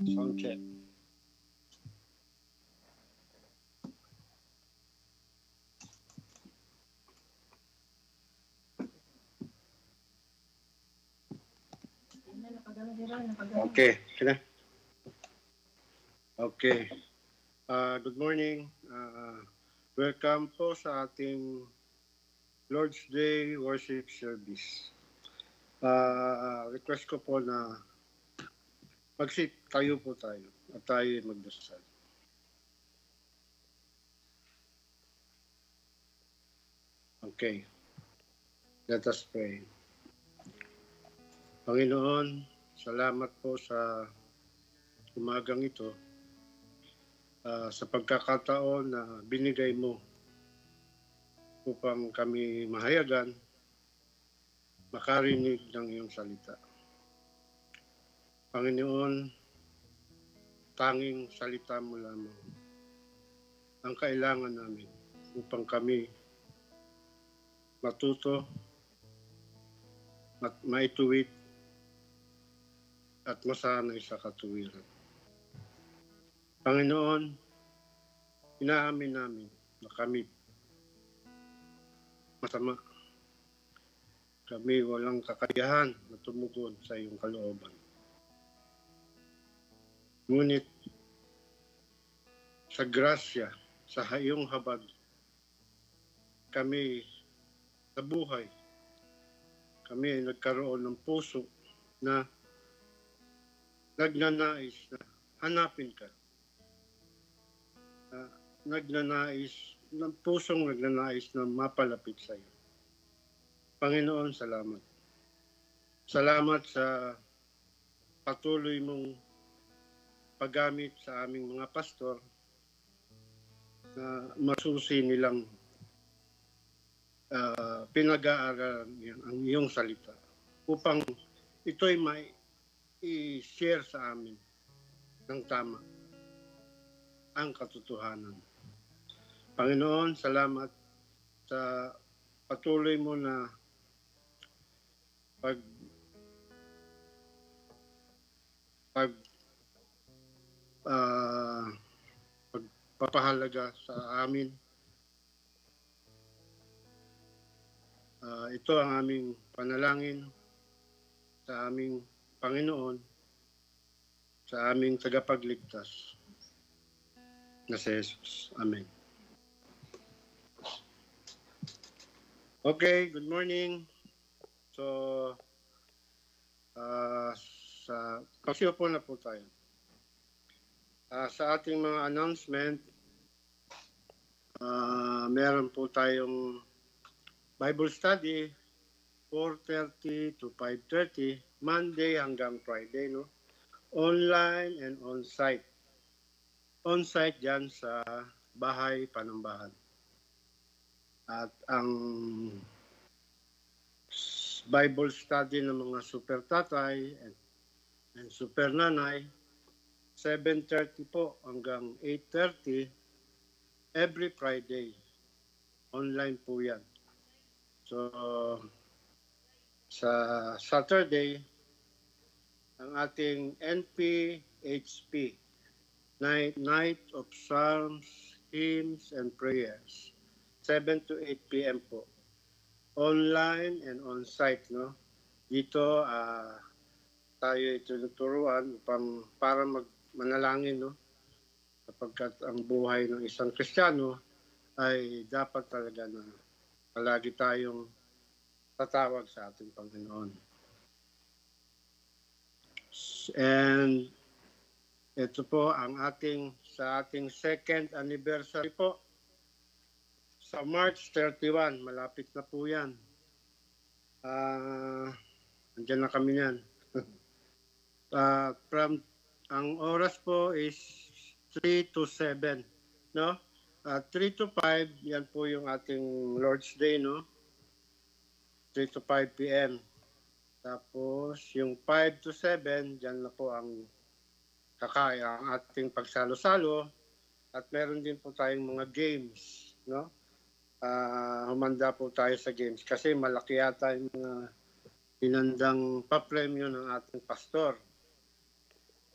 Sound check. Okay. Okay. Good morning. Welcome po sa ating Lord's Day Worship Service. Request ko po na mag-sit tayo po tayo at tayo magdasal. Okay. Let us pray. Panginoon, salamat po sa umagang ito, sa pagkakataon na binigay mo upang kami mahayagan, makarinig ng iyong salita. Panginoon, tanging salita mo lamang ang kailangan namin upang kami matuto, maituwid, at masanay sa katuwiran. Panginoon, inaamin namin na kami masama. Kami walang kakayahan na tumugon sa iyong kalooban. Ngunit sa grasya, sa iyong habag, kami sa buhay, kami ay nagkaroon ng puso na nagnanais na hanapin ka. Pusong nagnanais na mapalapit sa iyo. Panginoon, salamat. Salamat sa patuloy mong paggamit sa aming mga pastor na masusi nilang pinag-aaralan ang iyong salita upang ito'y may i-share sa amin ng tama ang katotohanan. Panginoon, salamat sa patuloy mo na pagpapahalaga sa amin. Ito ang aming panalangin sa aming Panginoon, sa aming tagapagligtas na si Jesus. Amen. Okay, good morning. So, pasiyo po na po tayo. Sa ating mga announcement, meron po tayong Bible study, 4:30 to 5:30, Monday hanggang Friday, no? Online and on-site. On-site dyan sa Bahay Panambahan. At ang Bible study ng mga super tatay and super nanay, 7:30 po hanggang 8:30, every Friday. Online po yan. So, sa Saturday, ang ating NPHP, Night of Psalms, Hymns, and Prayers, 7 to 8 p.m. po. Online and on-site, no? Dito, tayo ituturuan para manalangin, no? Kapagkat ang buhay ng isang Kristiyano ay dapat talaga na palagi tayong tatawag sa ating Panginoon. And ito po ang sa ating second anniversary po. Sa March 31, malapit na po yan. Andiyan na kami yan. Ang oras po is 3 to 7, no? 3 to 5, yan po yung ating Lord's Day, no? 3 to 5 p.m. Tapos, yung 5 to 7, dyan na po ang ating pagsalo-salo. At meron din po tayong mga games, no? Humanda po tayo sa games kasi malaki yata yung mga inandang papremyo ng ating pastor.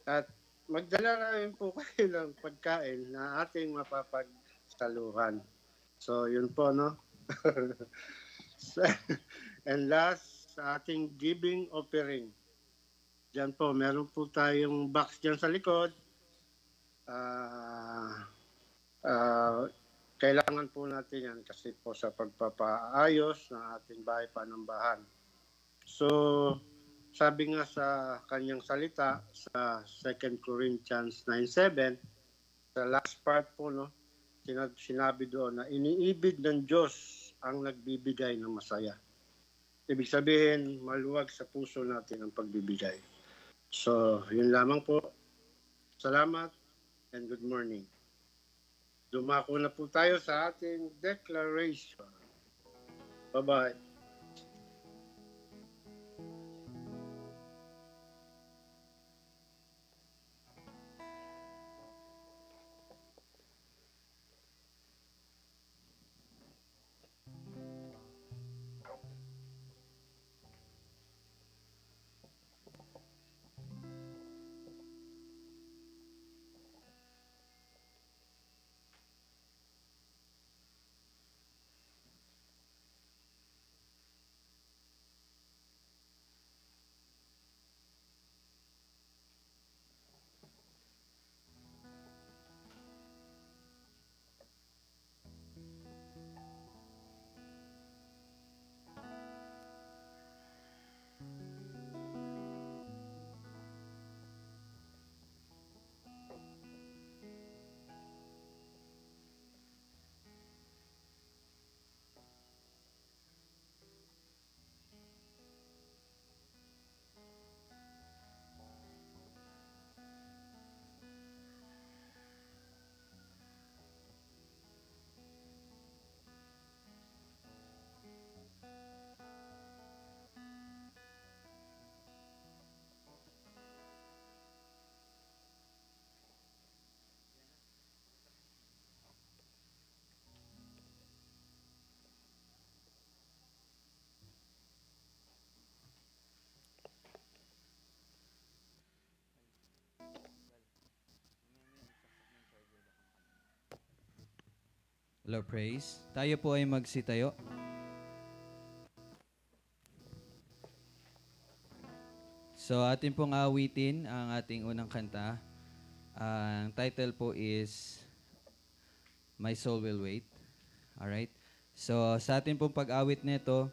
At magdala na rin po kayo ng pagkain na ating mapapagsaluhan. So, yun po, no? And last, sa ating giving offering. Diyan po, meron po tayong box diyan sa likod. Kailangan po natin yan kasi po sa pagpapaayos ng ating bahay panambahan. So, sabi nga sa kanyang salita sa 2 Corinthians 9:7, sa last part po, no, sinabi doon na iniibig ng Diyos ang nagbibigay ng masaya. Ibig sabihin, maluwag sa puso natin ang pagbibigay. So, yun lamang po. Salamat and good morning. Dumako na po tayo sa ating declaration. Bye-bye. Hello, praise. Tayo po ay magsitayo. So, atin pong awitin ang ating unang kanta. Ang title po is My Soul Will Wait. Alright? So, sa atin pong pag-awit nito,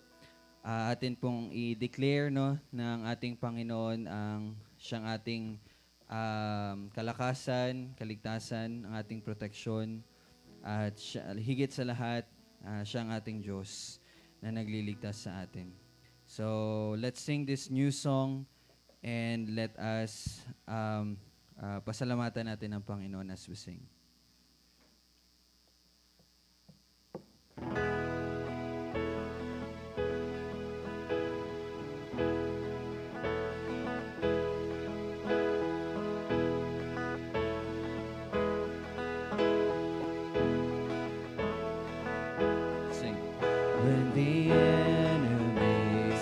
atin pong i-declare, no, ng ating Panginoon ang siyang ating kalakasan, kaligtasan, ang ating proteksyon, at higit sa lahat, siya ang ating Diyos na nagliligtas sa atin. So, let's sing this new song and let us pasalamatan natin ang Panginoon as we sing. When the enemies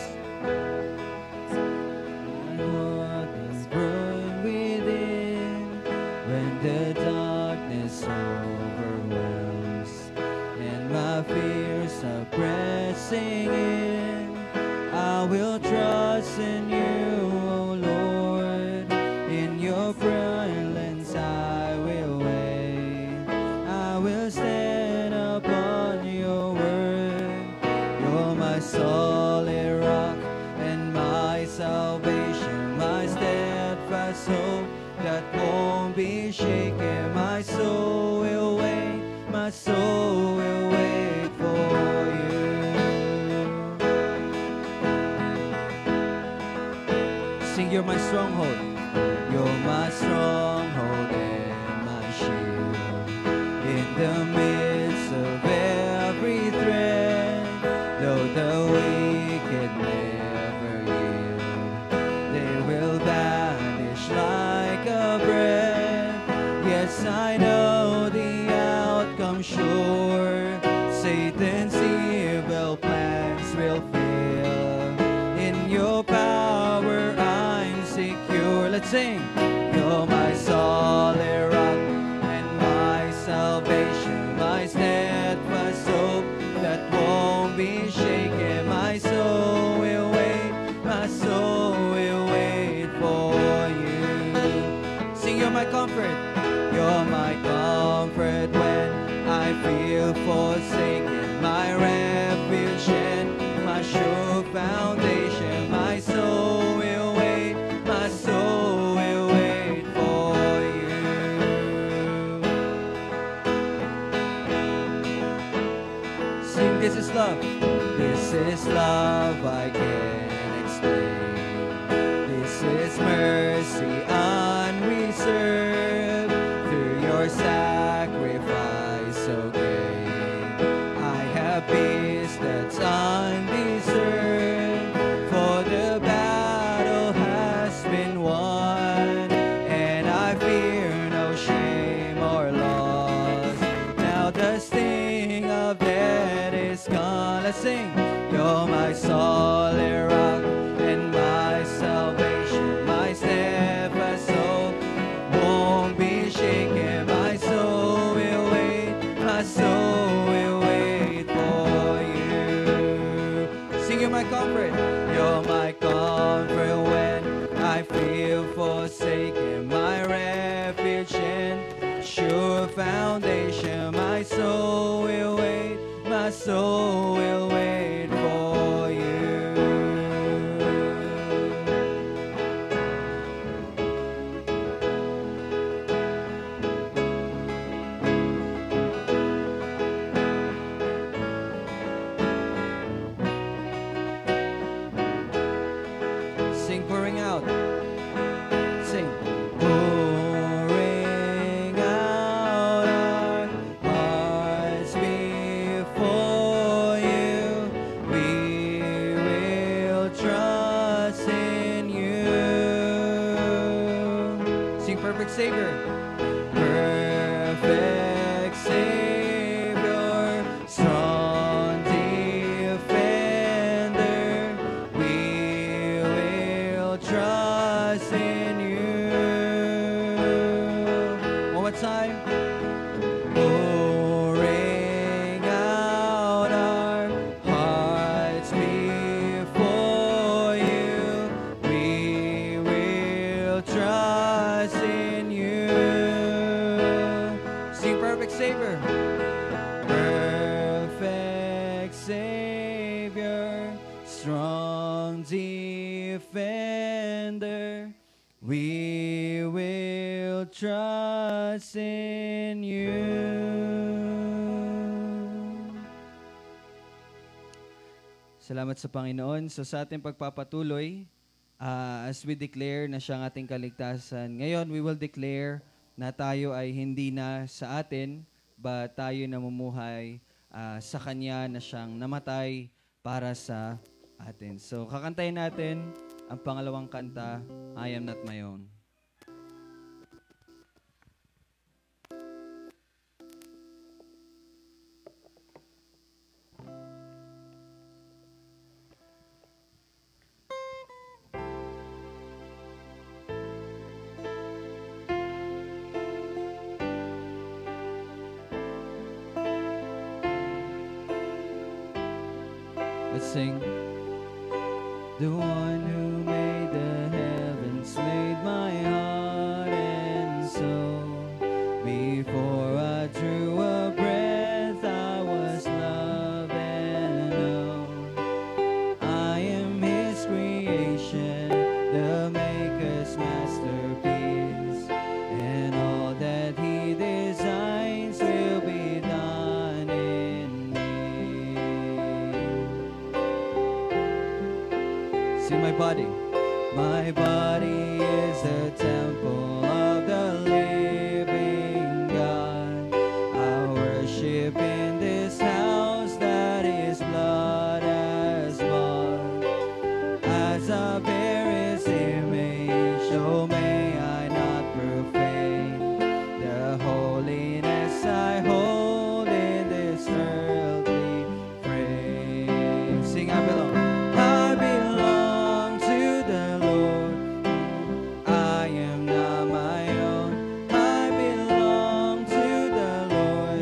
my heart is growing within, when the darkness overwhelms and my fears are pressing in, I will trust in you, O Lord. In your presence I will wait. I will stand upon your word. You're my solid rock and my salvation, my steadfast hope that won't be shaken. My soul will wait, my soul will wait for you. Sing, you're my stronghold. You're my stronghold and my shield. In the midst of every threat, though the wicked never yield, they will vanish like a breath. Yes, I know the outcome sure. Satan's evil plans will fail. In your power I'm secure. Let's sing. You're my song. salvation, my steadfast hope that won't be shaken. My soul will wait, my soul will wait for you. Sing, you're my comfort, you're my comfort when I feel forsaken, my refuge and my sure foundation. My soul will wait, my soul will wait for you. Sing, this is love, this is love I can't explain. This is mercy unreserved through your sacrifice so great. I have peace that's undeserved, for the battle has been won, and I fear no shame or loss. Now the sting of death is gone. Let's sing. You're my solid rock and my salvation, my steadfast hope won't be shaken. My soul will wait, my soul will wait for you. Sing, you're my comfort, you're my comfort when I feel forsaken, my refuge and sure foundation. My soul will wait, my soul will wait for you. Sing, pouring out. Sing. Pouring out our hearts before you. We will trust in you. Sing, perfect Savior. Perfect Savior, strong defender, we will trust in you. One more time. Pouring out our hearts before you, we will trust in you. Sing, perfect Savior. Perfect Savior, strong defender, we will trust in you. Salamat sa Panginoon. So sa ating pagpapatuloy, as we declare na siya ang ating kaligtasan, ngayon we will declare na tayo ay hindi na sa atin, but tayo namumuhay sa Kanya na siyang namatay para sa atin. So kakantayin natin ang pangalawang kanta, I Am Not My Own. Let's sing. The one who made the heavens made my heart and soul. Before I drew a breath, I was loved and known. I am His creation, the Maker's masterpiece, and all that He designs will be done in me. See, my body is a temple of the living God. I worship in this house that His blood has bought. As I bear His image, oh may I not profane the holiness I hold in this earthly frame. Sing, I belong to the Lord. I am not my own. I belong to the Lord.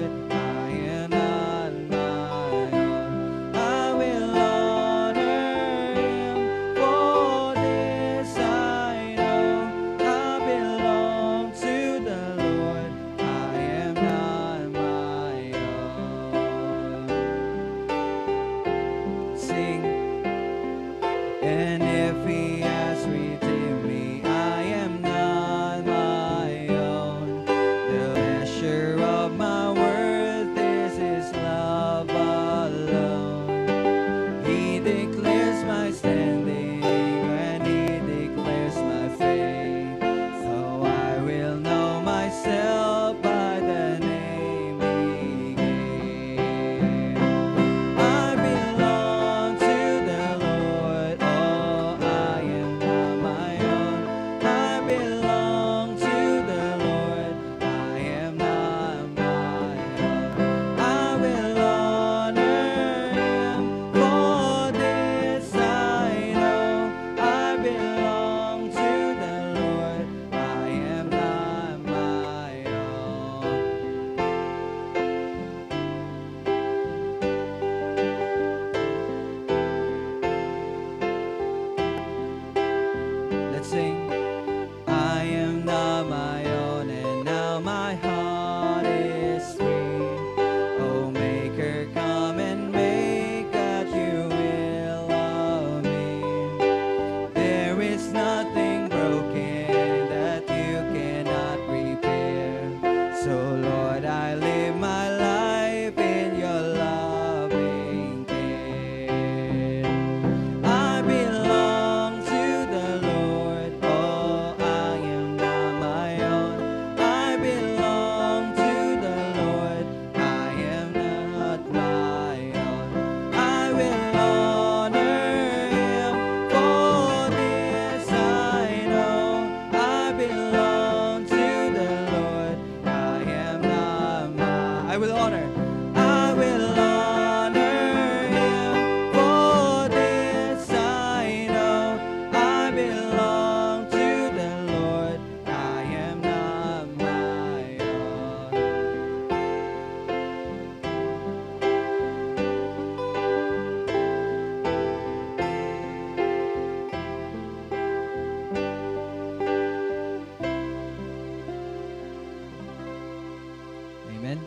Amen?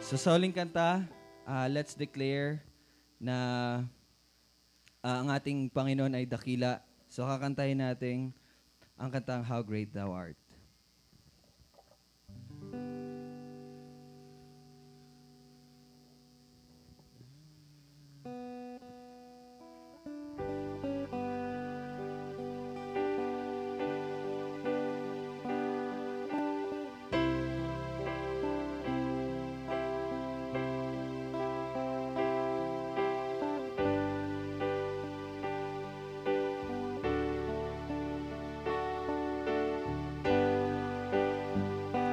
So sa huling kanta, let's declare na ang ating Panginoon ay dakila. So kakantahin natin ang kantang How Great Thou Art.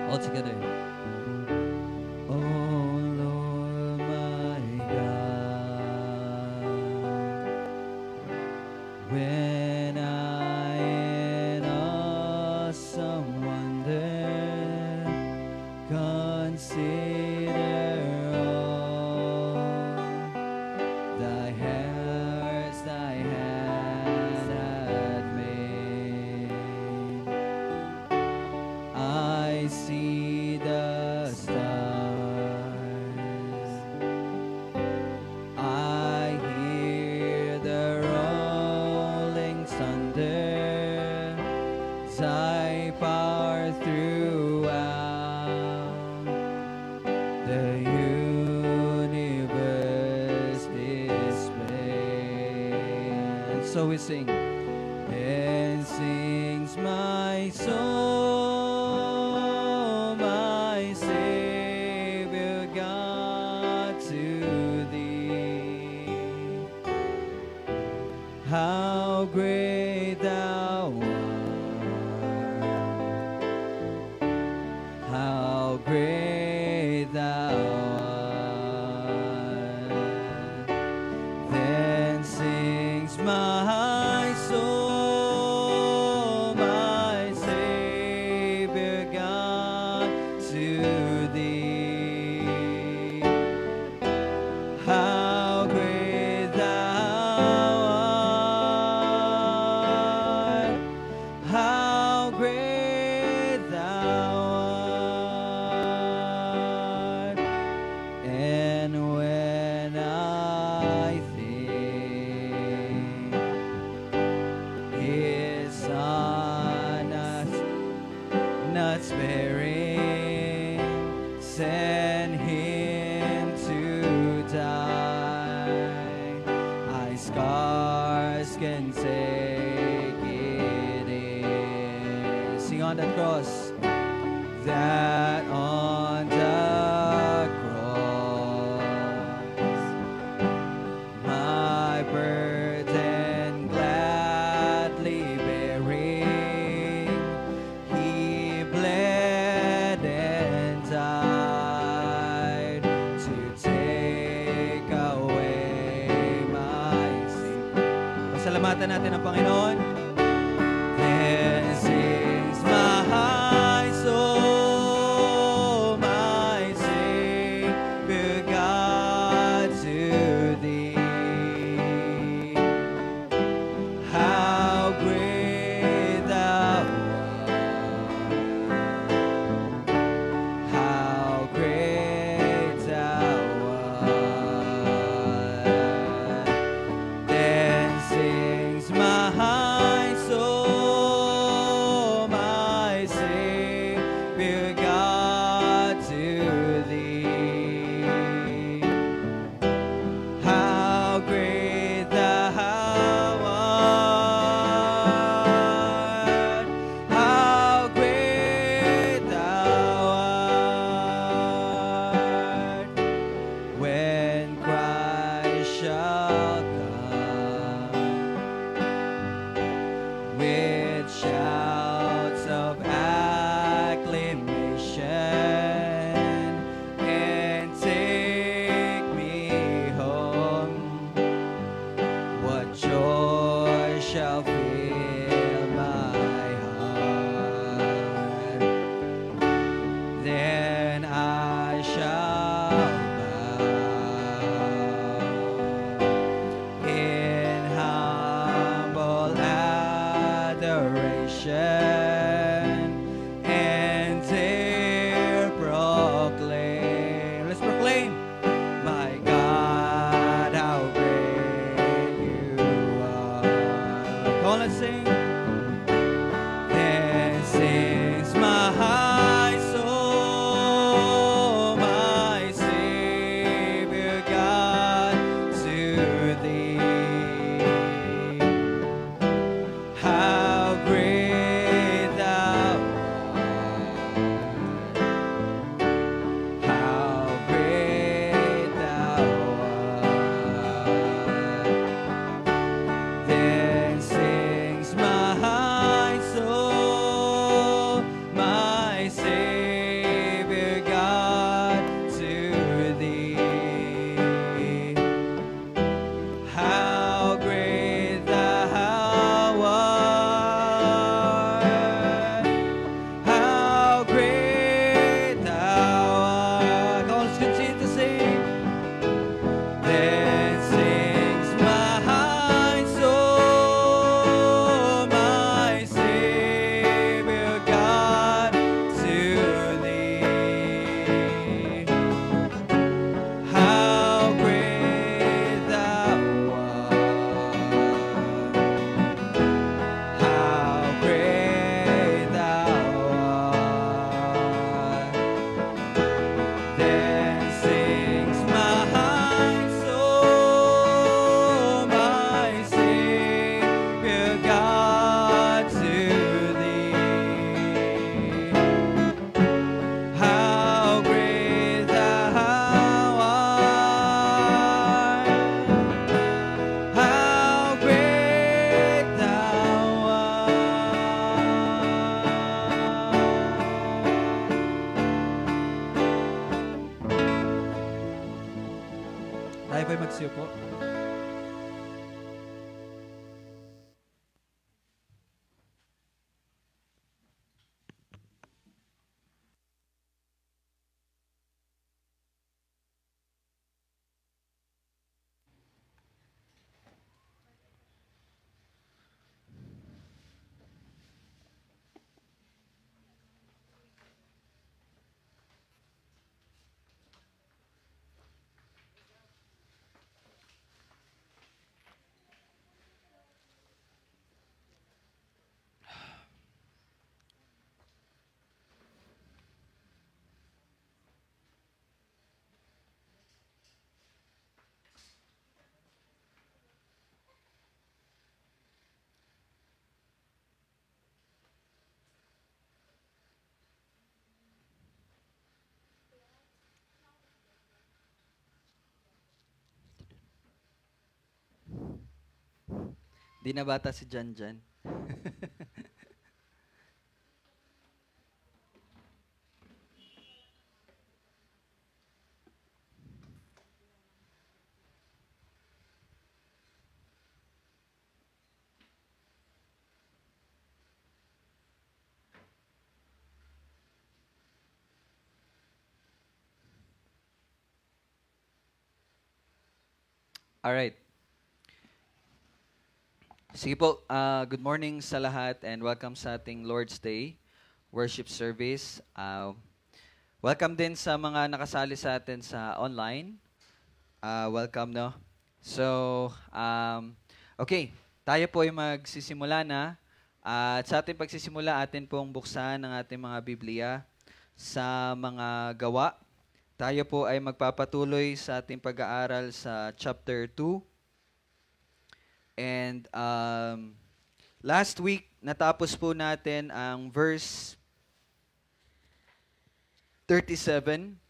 All together. Oh Lord my God, when I in awesome wonder consider all thy hands thy hand hath made, I see the stars, I hear the rolling thunder, thy power throughout the universe display. And so we sing, and sings my soul, my Savior God, to thee. How great thou art, how great thou art. Then sings my soul, my Savior God, to thee. How great thou art, how great thou art. And when I think his son not sparing, send him to die, I scarce can take it in. Sing on the cross, that on the cross my burden gladly bearing, he bled and died to take away my sin. Pasalamatan natin ang Panginoon. Then sings my soul, my Savior God, to thee. How great thou art, how great thou art. Then sings my Tayo po'y magsiupo. Di na bata si Janjan. Alright. Sige po, good morning sa lahat and welcome sa ating Lord's Day worship service. Welcome din sa mga nakasali sa atin sa online. Welcome, no? So, okay, tayo po ay magsisimula na. At sa ating pagsisimula, atin pong buksan ang ating mga Biblia sa mga gawa. Tayo po ay magpapatuloy sa ating pag-aaral sa chapter 2. And last week, natapos po natin ang verse 37.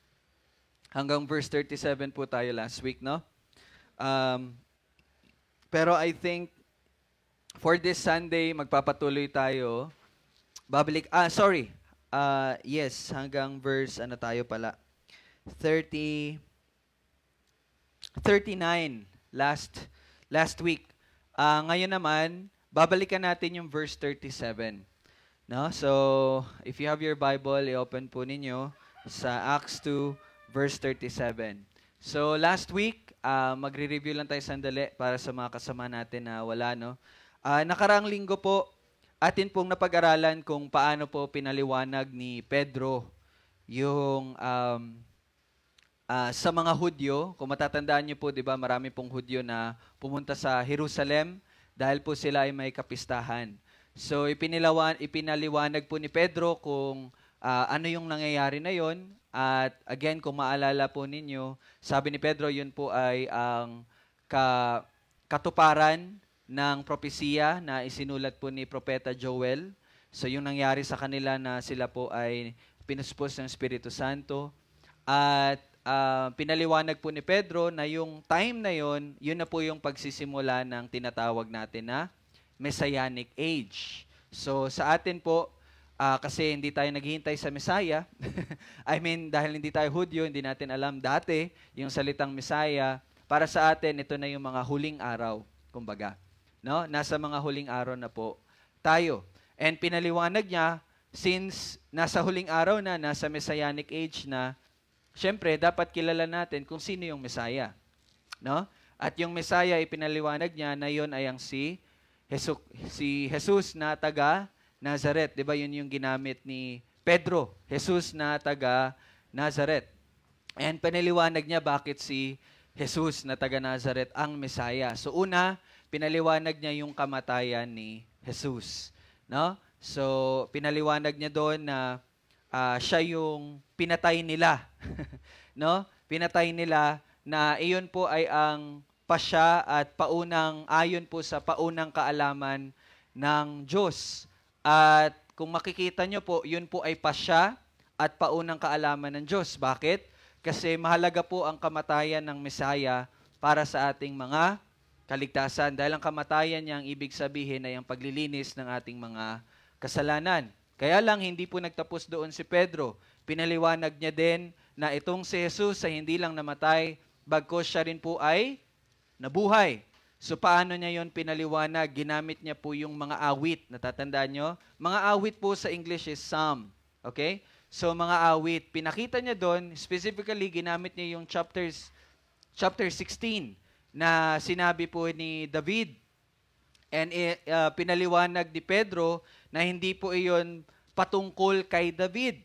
Hanggang verse 37 po tayo last week, no? Pero I think for this Sunday, magpapatuloy tayo. Yes, hanggang verse, ano tayo pala? 39 last week. Ngayon naman, babalikan natin yung verse 37. No? So, if you have your Bible, i-open po ninyo sa Acts 2, verse 37. So, last week, magre-review lang tayo sandali para sa mga kasama natin na wala, no? Nakaraang linggo po, atin pong napag-aralan kung paano po pinaliwanag ni Pedro yung sa mga Hudyo. Kung matatandaan niyo po, 'di ba, marami pong Hudyo na pumunta sa Jerusalem dahil po sila ay may kapistahan. So ipinaliwanag po ni Pedro kung ano yung nangyayari na yon. At again, kung maalala po ninyo, sabi ni Pedro, yun po ay ang katuparan ng propesiya na isinulat po ni Propeta Joel. So yung nangyari sa kanila na sila po ay pinuspos ng Espiritu Santo. At pinaliwanag po ni Pedro na yung time na yon, yun na po yung pagsisimula ng tinatawag natin na Messianic Age. So sa atin po, kasi hindi tayo naghihintay sa Messiah, I mean, dahil hindi tayo Hudyo, hindi natin alam dati yung salitang Messiah. Para sa atin, ito na yung mga huling araw, kumbaga. No? Nasa mga huling araw na po tayo. And pinaliwanag niya, since nasa huling araw na, nasa Messianic Age na, siyempre, dapat kilala natin kung sino yung Messiah. No? At yung Messiah, ipinaliwanag niya na yun ay ang si Jesus na taga Nazareth. Diba yun yung ginamit ni Pedro? Jesus na taga Nazareth. And pinaliwanag niya bakit si Jesus na taga Nazareth ang Messiah. So una, pinaliwanag niya yung kamatayan ni Jesus. No? So pinaliwanag niya doon na siya yung pinatay nila. No? Pinatay nila na iyon po ay ang pasya at ayon po sa paunang kaalaman ng Diyos. At kung makikita nyo po, yun po ay pasya at paunang kaalaman ng Diyos. Bakit? Kasi mahalaga po ang kamatayan ng Messiah para sa ating mga kaligtasan. Dahil ang kamatayan niya, ang ibig sabihin ay ang paglilinis ng ating mga kasalanan. Kaya lang, hindi po nagtapos doon si Pedro. Pinaliwanag niya din na itong si Jesus ay hindi lang namatay bagkos siya rin po ay nabuhay. So paano niya yon pinaliwanag? Ginamit niya po yung mga awit. Natatandaan nyo? Mga awit po sa English is psalm. Okay? So mga awit. Pinakita niya doon, specifically ginamit niya yung chapter 16 na sinabi po ni David. And pinaliwanag ni Pedro na hindi po iyon patungkol kay David.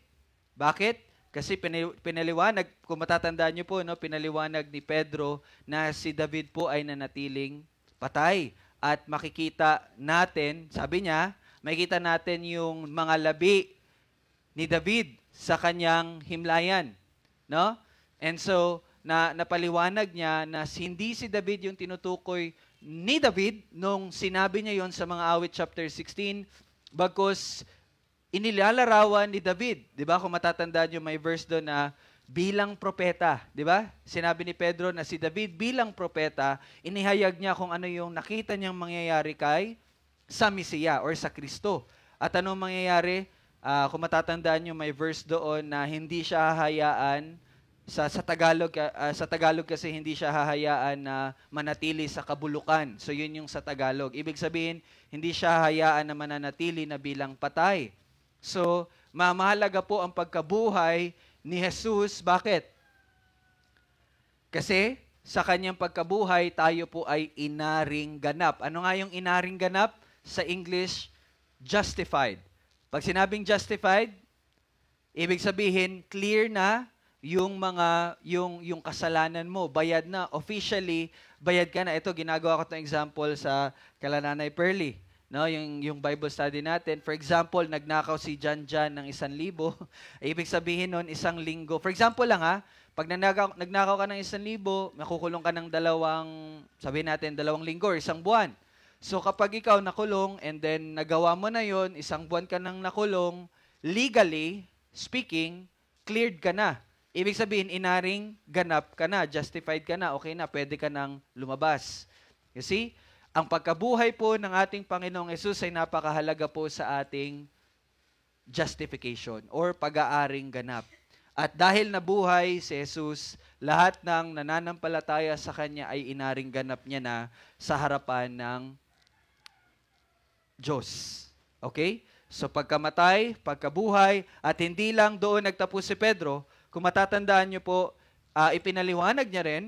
Bakit? Kasi pinaliwanag, kung matatandaan niyo po, no, pinaliwanag ni Pedro na si David po ay nanatiling patay. At makikita natin, sabi niya, makikita natin yung mga labi ni David sa kanyang himlayan. No? And so, napaliwanag niya na hindi si David yung tinutukoy ni David nung sinabi niya yon sa mga awit chapter 16, bagkus inilalarawan ni David, 'di ba? Kung matatandaan niyo may verse doon na bilang propeta, 'di ba? Sinabi ni Pedro na si David bilang propeta, inihayag niya kung ano yung nakita niyang mangyayari sa Mesiya or sa Kristo. At anong mangyayari? Kung matatandaan niyo may verse doon na hindi siya hahayaan sa Tagalog kasi hindi siya hahayaan na manatili sa kabulukan. So yun yung sa Tagalog. Ibig sabihin, hindi siya hahayaan na mananatili na bilang patay. So, mahalaga po ang pagkabuhay ni Jesus. Bakit? Kasi sa kanyang pagkabuhay, tayo po ay inaring ganap. Ano nga yung inaring ganap? Sa English, justified. Pag sinabing justified, ibig sabihin, clear na yung yung kasalanan mo. Bayad na. Officially, bayad ka na. Ito, ginagawa ko itong example sa kala Nanay Pearly. No, yung Bible study natin. For example, nagnakaw si John ng 1,000. Ibig sabihin nun, 1 linggo. For example lang pag nagnakaw ka ng 1,000, makukulong ka ng 2 linggo or 1 buwan. So kapag ikaw nakulong and then nagawa mo na yon, 1 buwan ka nang nakulong, legally speaking, cleared ka na. Ibig sabihin, inaring ganap ka na, justified ka na, okay na, pwede ka nang lumabas. You see? Ang pagkabuhay po ng ating Panginoong Hesus ay napakahalaga po sa ating justification or pag-aaring ganap. At dahil nabuhay si Jesus, lahat ng nananampalataya sa Kanya ay inaring ganap niya na sa harapan ng Diyos. Okay? So pagkamatay, pagkabuhay, at hindi lang doon nagtapos si Pedro, kung matatandaan niyo po, ipinaliwanag niya rin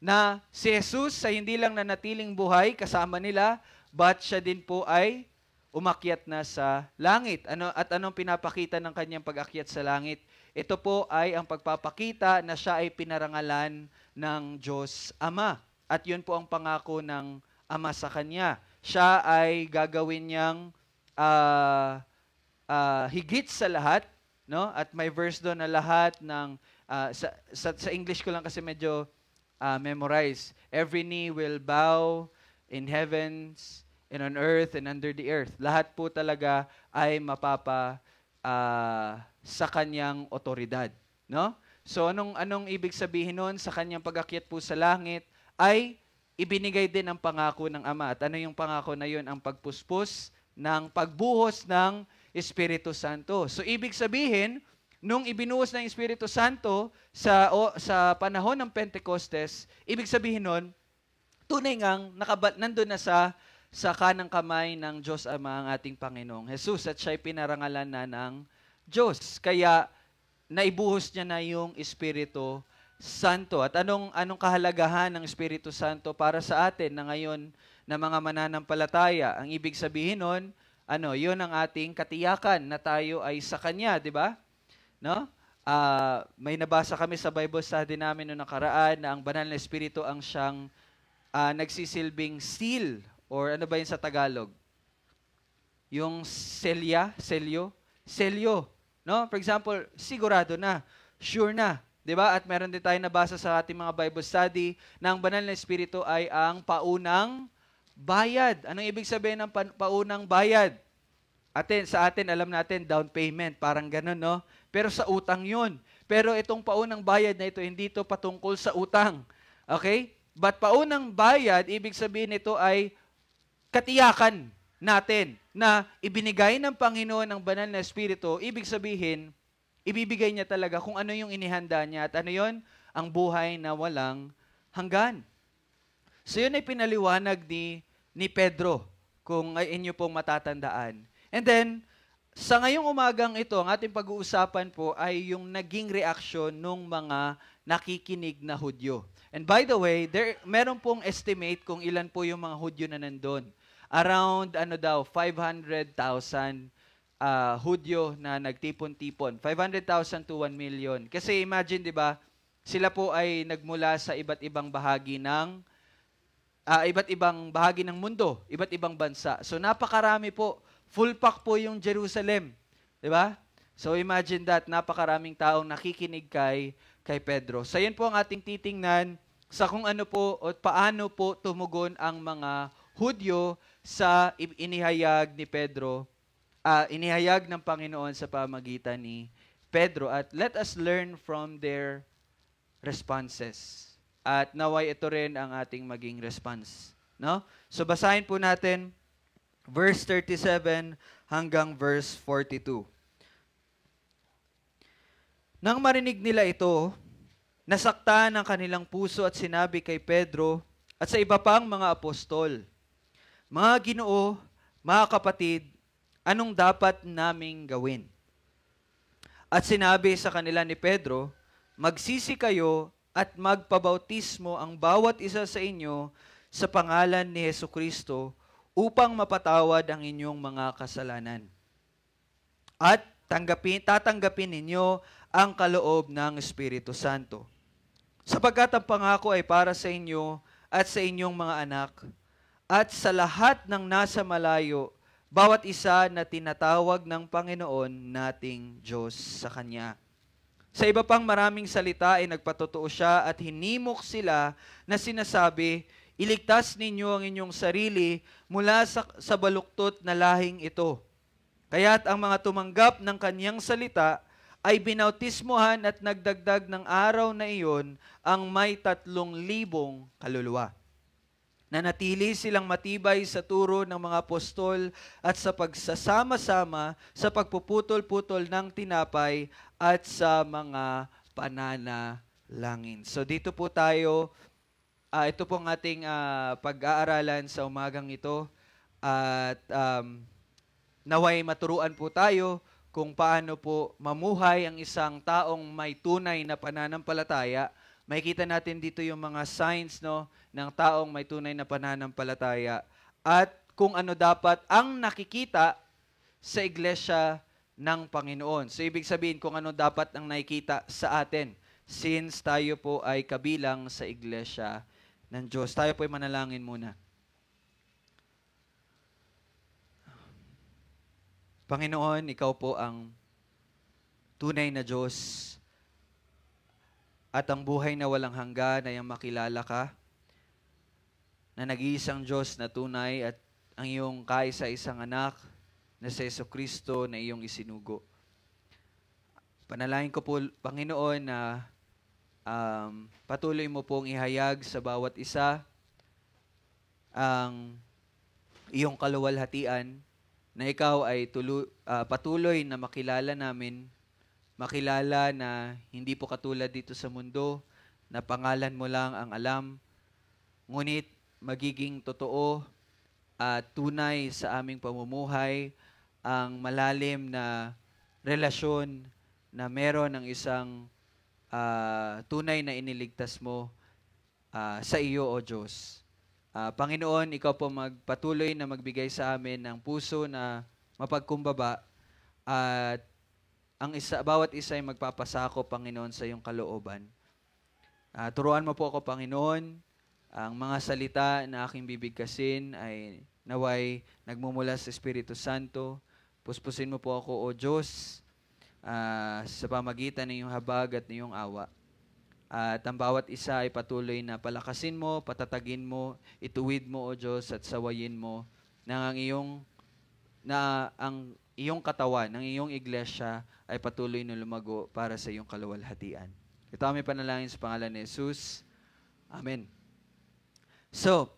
na si Jesus ay hindi lang nanatiling buhay kasama nila, but siya din po ay umakyat na sa langit. Anong pinapakita ng kanyang pag-akyat sa langit? Ito po ay ang pagpapakita na siya ay pinarangalan ng Diyos Ama. At yun po ang pangako ng Ama sa kanya. Siya ay gagawin niyang higit sa lahat, no? At may verse doon na lahat ng sa English ko lang kasi medyo memorize. Every knee will bow in heavens and on earth and under the earth. Lahat po talaga ay mapapa sa kanyang otoridad, no? So anong ibig sabihin noon sa kanyang pag-akyat po sa langit ay ibinigay din ang pangako ng Ama. At ano yung pangako na yun? Ang pagpuspos ng pagbuhos ng Espiritu Santo. So ibig sabihin, nung ibinuhos ng Espiritu Santo sa panahon ng Pentecostes, ibig sabihin nun, tunay ngang nandun na sa kanang kamay ng Diyos Ama ang ating Panginoong Jesus at siya'y pinarangalan na ng Diyos. Kaya naibuhos niya na yung Espiritu Santo. At anong kahalagahan ng Espiritu Santo para sa atin na ngayon na mga mananampalataya? Ang ibig sabihin nun, yun ang ating katiyakan na tayo ay sa Kanya, di ba? No? May nabasa kami sa Bible study namin noong nakaraan na ang banal na Espiritu ang siyang nagsisilbing seal or ano ba yun sa Tagalog? Yung selyo, no? For example, sigurado na, sure na, 'di ba? At meron din tayong nabasa sa ating mga Bible study na ang banal na Espiritu ay ang paunang bayad. Anong ibig sabihin ng paunang bayad? Sa atin, alam natin, down payment, parang ganun, no? Pero sa utang yun. Pero itong paunang bayad na ito, hindi ito patungkol sa utang. Okay? But paunang bayad, ibig sabihin ito ay katiyakan natin na ibinigay ng Panginoon ng banal na Espiritu. Ibig sabihin, ibibigay niya talaga kung ano yung inihanda niya. At ano yun? Ang buhay na walang hanggan. So yun ay pinaliwanag ni Pedro, kung ay inyo pong matatandaan. And then, sa ngayong umagang ito, ang ating pag-uusapan po ay yung naging reaksyon ng mga nakikinig na Hudyo. And by the way, meron pong estimate kung ilan po yung mga Hudyo na nandun. Around 500,000 Hudyo na nagtipon-tipon. 500,000 to 1 million. Kasi imagine, di ba, sila po ay nagmula sa iba't ibang bahagi ng mundo, iba't ibang bansa. So napakarami po. Full pack po yung Jerusalem. Di ba? So imagine that, napakaraming taong nakikinig kay Pedro. So yan po ang ating titingnan sa kung ano po o paano po tumugon ang mga Hudyo sa inihayag ni Pedro, inihayag ng Panginoon sa pamagitan ni Pedro. At let us learn from their responses. At naway ito rin ang ating maging response. No? So basahin po natin verse 37 hanggang verse 42. Nang marinig nila ito, nasaktan ang kanilang puso at sinabi kay Pedro at sa iba pang mga apostol, "Mga Ginoo, mga kapatid, anong dapat naming gawin?" At sinabi sa kanila ni Pedro, "Magsisi kayo at magpabautismo ang bawat isa sa inyo sa pangalan ni Hesukristo upang mapatawad ang inyong mga kasalanan. At tatanggapin ninyo ang kaloob ng Espiritu Santo. Sapagkat ang pangako ay para sa inyo at sa inyong mga anak at sa lahat ng nasa malayo, bawat isa na tinatawag ng Panginoon nating Diyos sa Kanya." Sa iba pang maraming salita ay nagpatotoo siya at hinimok sila na sinasabi, "Iligtas ninyo ang inyong sarili mula sa baluktot na lahing ito." Kaya't ang mga tumanggap ng kanyang salita ay binautismuhan at nagdagdag ng araw na iyon ang may 3,000 kaluluwa. Nanatili silang matibay sa turo ng mga apostol at sa pagsasama-sama sa pagpuputol-putol ng tinapay at sa mga pananalangin. So dito po tayo, ito pong ating pag-aaralan sa umagang ito at naway maturuan po tayo kung paano po mamuhay ang isang taong may tunay na pananampalataya. Makikita natin dito yung mga signs ng taong may tunay na pananampalataya at kung ano dapat ang nakikita sa iglesia ng Panginoon. So ibig sabihin kung ano dapat ang nakikita sa atin since tayo po ay kabilang sa iglesia ng Diyos. Tayo po ay manalangin muna. Panginoon, Ikaw po ang tunay na Diyos at ang buhay na walang hanggan ay ang makilala ka, na nag-iisang Diyos na tunay at ang iyong kaisa-isang anak na si Jesucristo na iyong isinugo. Panalangin ko po, Panginoon, na patuloy mo pong ihayag sa bawat isa ang iyong kaluwalhatian, na ikaw ay patuloy na makilala namin, makilala na hindi po katulad dito sa mundo, na pangalan mo lang ang alam, ngunit magiging totoo at tunay sa aming pamumuhay ang malalim na relasyon na meron ng isang tunay na iniligtas mo sa iyo, O Diyos. Panginoon, Ikaw po magpatuloy na magbigay sa amin ng puso na mapagkumbaba at bawat isa ay magpapasako, Panginoon, sa iyong kalooban. Turuan mo po ako, Panginoon, ang mga salita na aking bibigkasin ay naway nagmumula sa Espiritu Santo. Puspusin mo po ako, O Diyos, sa pamagitan ng iyong habag at ng iyong awa. At ang bawat isa ay patuloy na palakasin mo, patatagin mo, ituwid mo, O Diyos, at sawayin mo na ang iyong katawan, ng iyong iglesia ay patuloy na lumago para sa iyong kaluwalhatian. Ito aming panalangin sa pangalan ni Jesus. Amen. So,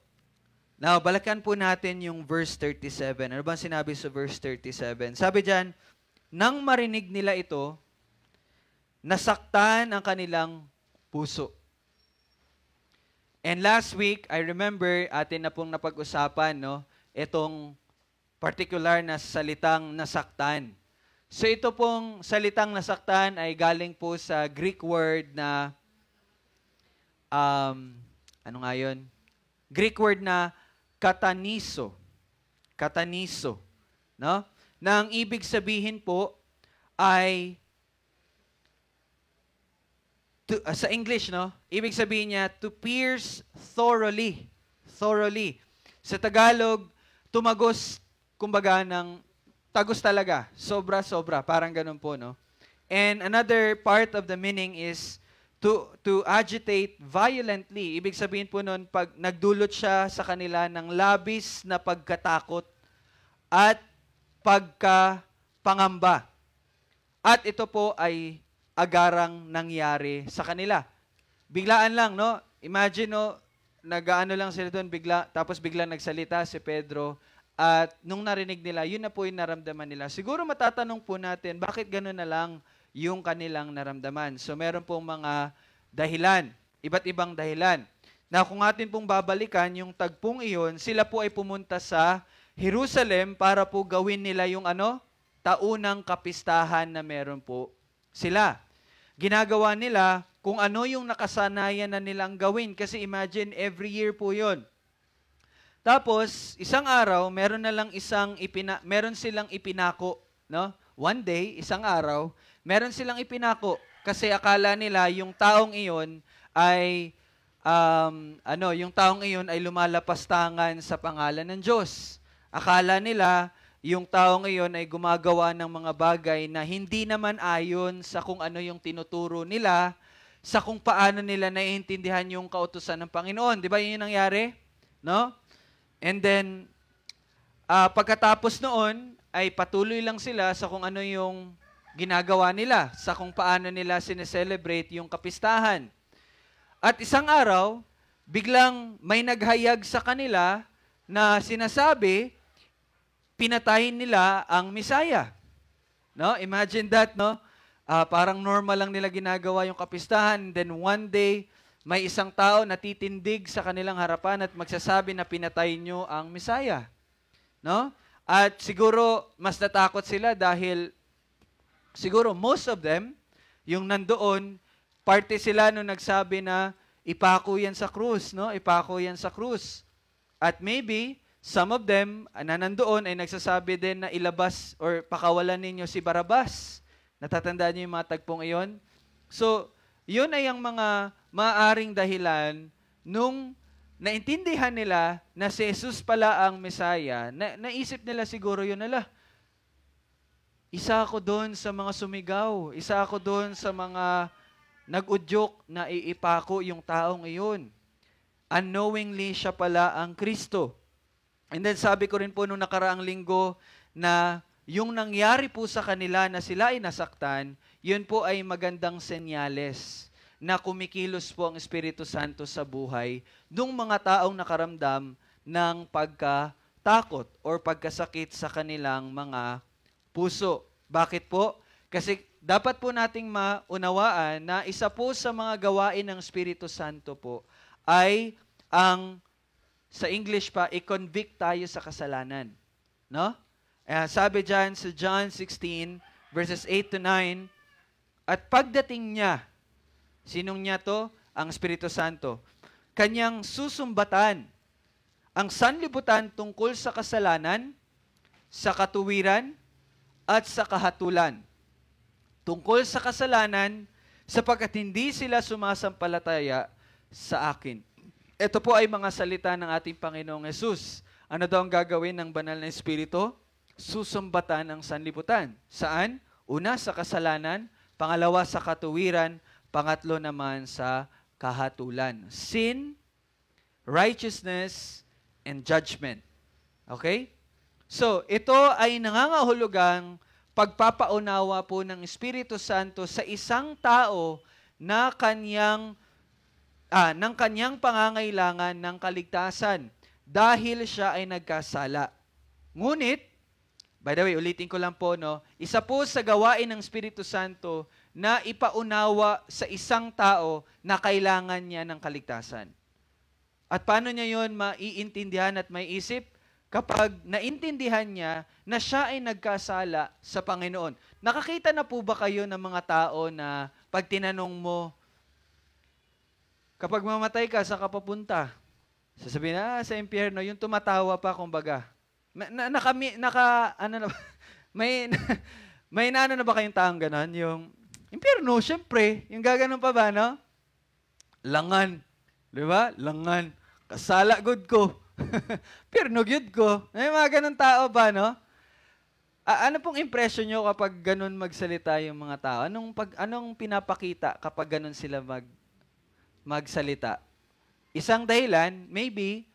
now, balikan po natin yung verse 37. Ano bang sinabi sa verse 37? Sabi diyan, nang marinig nila ito, nasaktan ang kanilang puso. And last week, I remember atin na pong napag-usapan, no, itong particular na salitang nasaktan. So ito pong salitang nasaktan ay galing po sa Greek word na, ano nga yun? Greek word na kataniso. Kataniso. No? Na ang ibig sabihin po ay sa English, no? Ibig sabihin niya, to pierce thoroughly. Thoroughly. Sa Tagalog, tumagos, kumbaga, ng tagos talaga. Sobra-sobra. Parang ganun po, no? And another part of the meaning is to agitate violently. Ibig sabihin po nun, pag nagdulot siya sa kanila ng labis na pagkatakot at pagkapangamba. At ito po ay agarang nangyari sa kanila. Biglaan lang, no? Imagine, no, nag-ano lang sila doon, tapos bigla nagsalita si Pedro, at nung narinig nila, yun na po yung naramdaman nila. Siguro matatanong po natin, bakit gano'n na lang yung kanilang naramdaman? So meron pong mga dahilan, iba't ibang dahilan. Na kung atin pong babalikan, yung tagpong iyon, sila po ay pumunta sa Jerusalem para po gawin nila yung taunang kapistahan na meron po sila. Ginagawa nila kung ano yung nakasanayan na nilang gawin. Kasi imagine, every year po yun. Tapos, isang araw, meron silang ipinako. No? One day, isang araw, meron silang ipinako. Kasi akala nila yung taong iyon ay, lumalapastangan sa pangalan ng Diyos. Akala nila, yung taong iyon ay gumagawa ng mga bagay na hindi naman ayon sa kung ano yung tinuturo nila, sa kung paano nila naiintindihan yung kautusan ng Panginoon. Di ba yun yung nangyari? No? And then, pagkatapos noon, ay patuloy lang sila sa kung ano yung ginagawa nila, sa kung paano nila sineselebrate yung kapistahan. At isang araw, biglang may naghayag sa kanila na sinasabi, pinatayin nila ang Misaya. No? Imagine that, no? Parang normal lang nila ginagawa yung kapistahan. Then one day, may isang tao na titindig sa kanilang harapan at magsasabi na pinatay nyo ang Misaya. No? At siguro, mas natakot sila dahil siguro most of them, yung nandoon, parte sila nung nagsabi na ipako yan sa krus, no? Ipako yan sa krus. At maybe, some of them na nandoon ay nagsasabi din na ilabas or pakawalan ninyo si Barabas. Natatandaan niyo yung mga tagpong iyon? So, yun ay ang mga maaaring dahilan nung naintindihan nila na si Jesus pala ang Mesaya. Naisip nila siguro yun nila. Isa ako doon sa mga sumigaw. Isa ako doon sa mga nag-udyok na iipako yung taong iyon. Unknowingly, siya pala ang Kristo. And then sabi ko rin po nung nakaraang linggo na yung nangyari po sa kanila na sila ay nasaktan, yun po ay magandang senyales na kumikilos po ang Espiritu Santo sa buhay ng mga taong nakaramdam ng pagkatakot or pagkasakit sa kanilang mga puso. Bakit po? Kasi dapat po nating maunawaan na isa po sa mga gawain ng Espiritu Santo po ay ang sa English pa, i-convict tayo sa kasalanan. No? Sabi dyan sa John 16, verses 8 to 9, at pagdating niya, sinong niya to? Ang Espiritu Santo. Kanyang susumbatan ang sanlibutan tungkol sa kasalanan, sa katuwiran, at sa kahatulan. Tungkol sa kasalanan, sapagkat hindi sila sumasampalataya sa akin. Ito po ay mga salita ng ating Panginoong Hesus. Ano daw ang gagawin ng banal na Espiritu? Susumbatan ang sanlibutan. Saan? Una, sa kasalanan. Pangalawa, sa katuwiran. Pangatlo naman, sa kahatulan. Sin, righteousness, and judgment. Okay? So, ito ay nangangahulugang pagpapaunawa po ng Espiritu Santo sa isang tao na ng kanyang pangangailangan ng kaligtasan dahil siya ay nagkasala. Ngunit, by the way, ulitin ko lang po, no, isa po sa gawain ng Espiritu Santo na ipaunawa sa isang tao na kailangan niya ng kaligtasan. At paano niya yon maiintindihan at maiisip? Kapag naintindihan niya na siya ay nagkasala sa Panginoon. Nakakita na po ba kayo ng mga tao na pag tinanong mo, kapag mamatay ka, saan ka papunta? Sasabihin na, sa impyerno, yung tumatawa pa, kumbaga. May naano na ba kayong taong ganon? Yung, impyerno, syempre, yung gaganon pa ba, no? Langan. Di ba? Langan. Kasala good ko. Pirno good ko. May mga ganun tao ba, no? Ano pong impression nyo kapag ganun magsalita yung mga tao? Anong pinapakita kapag ganun sila magsalita? Isang dahilan, maybe,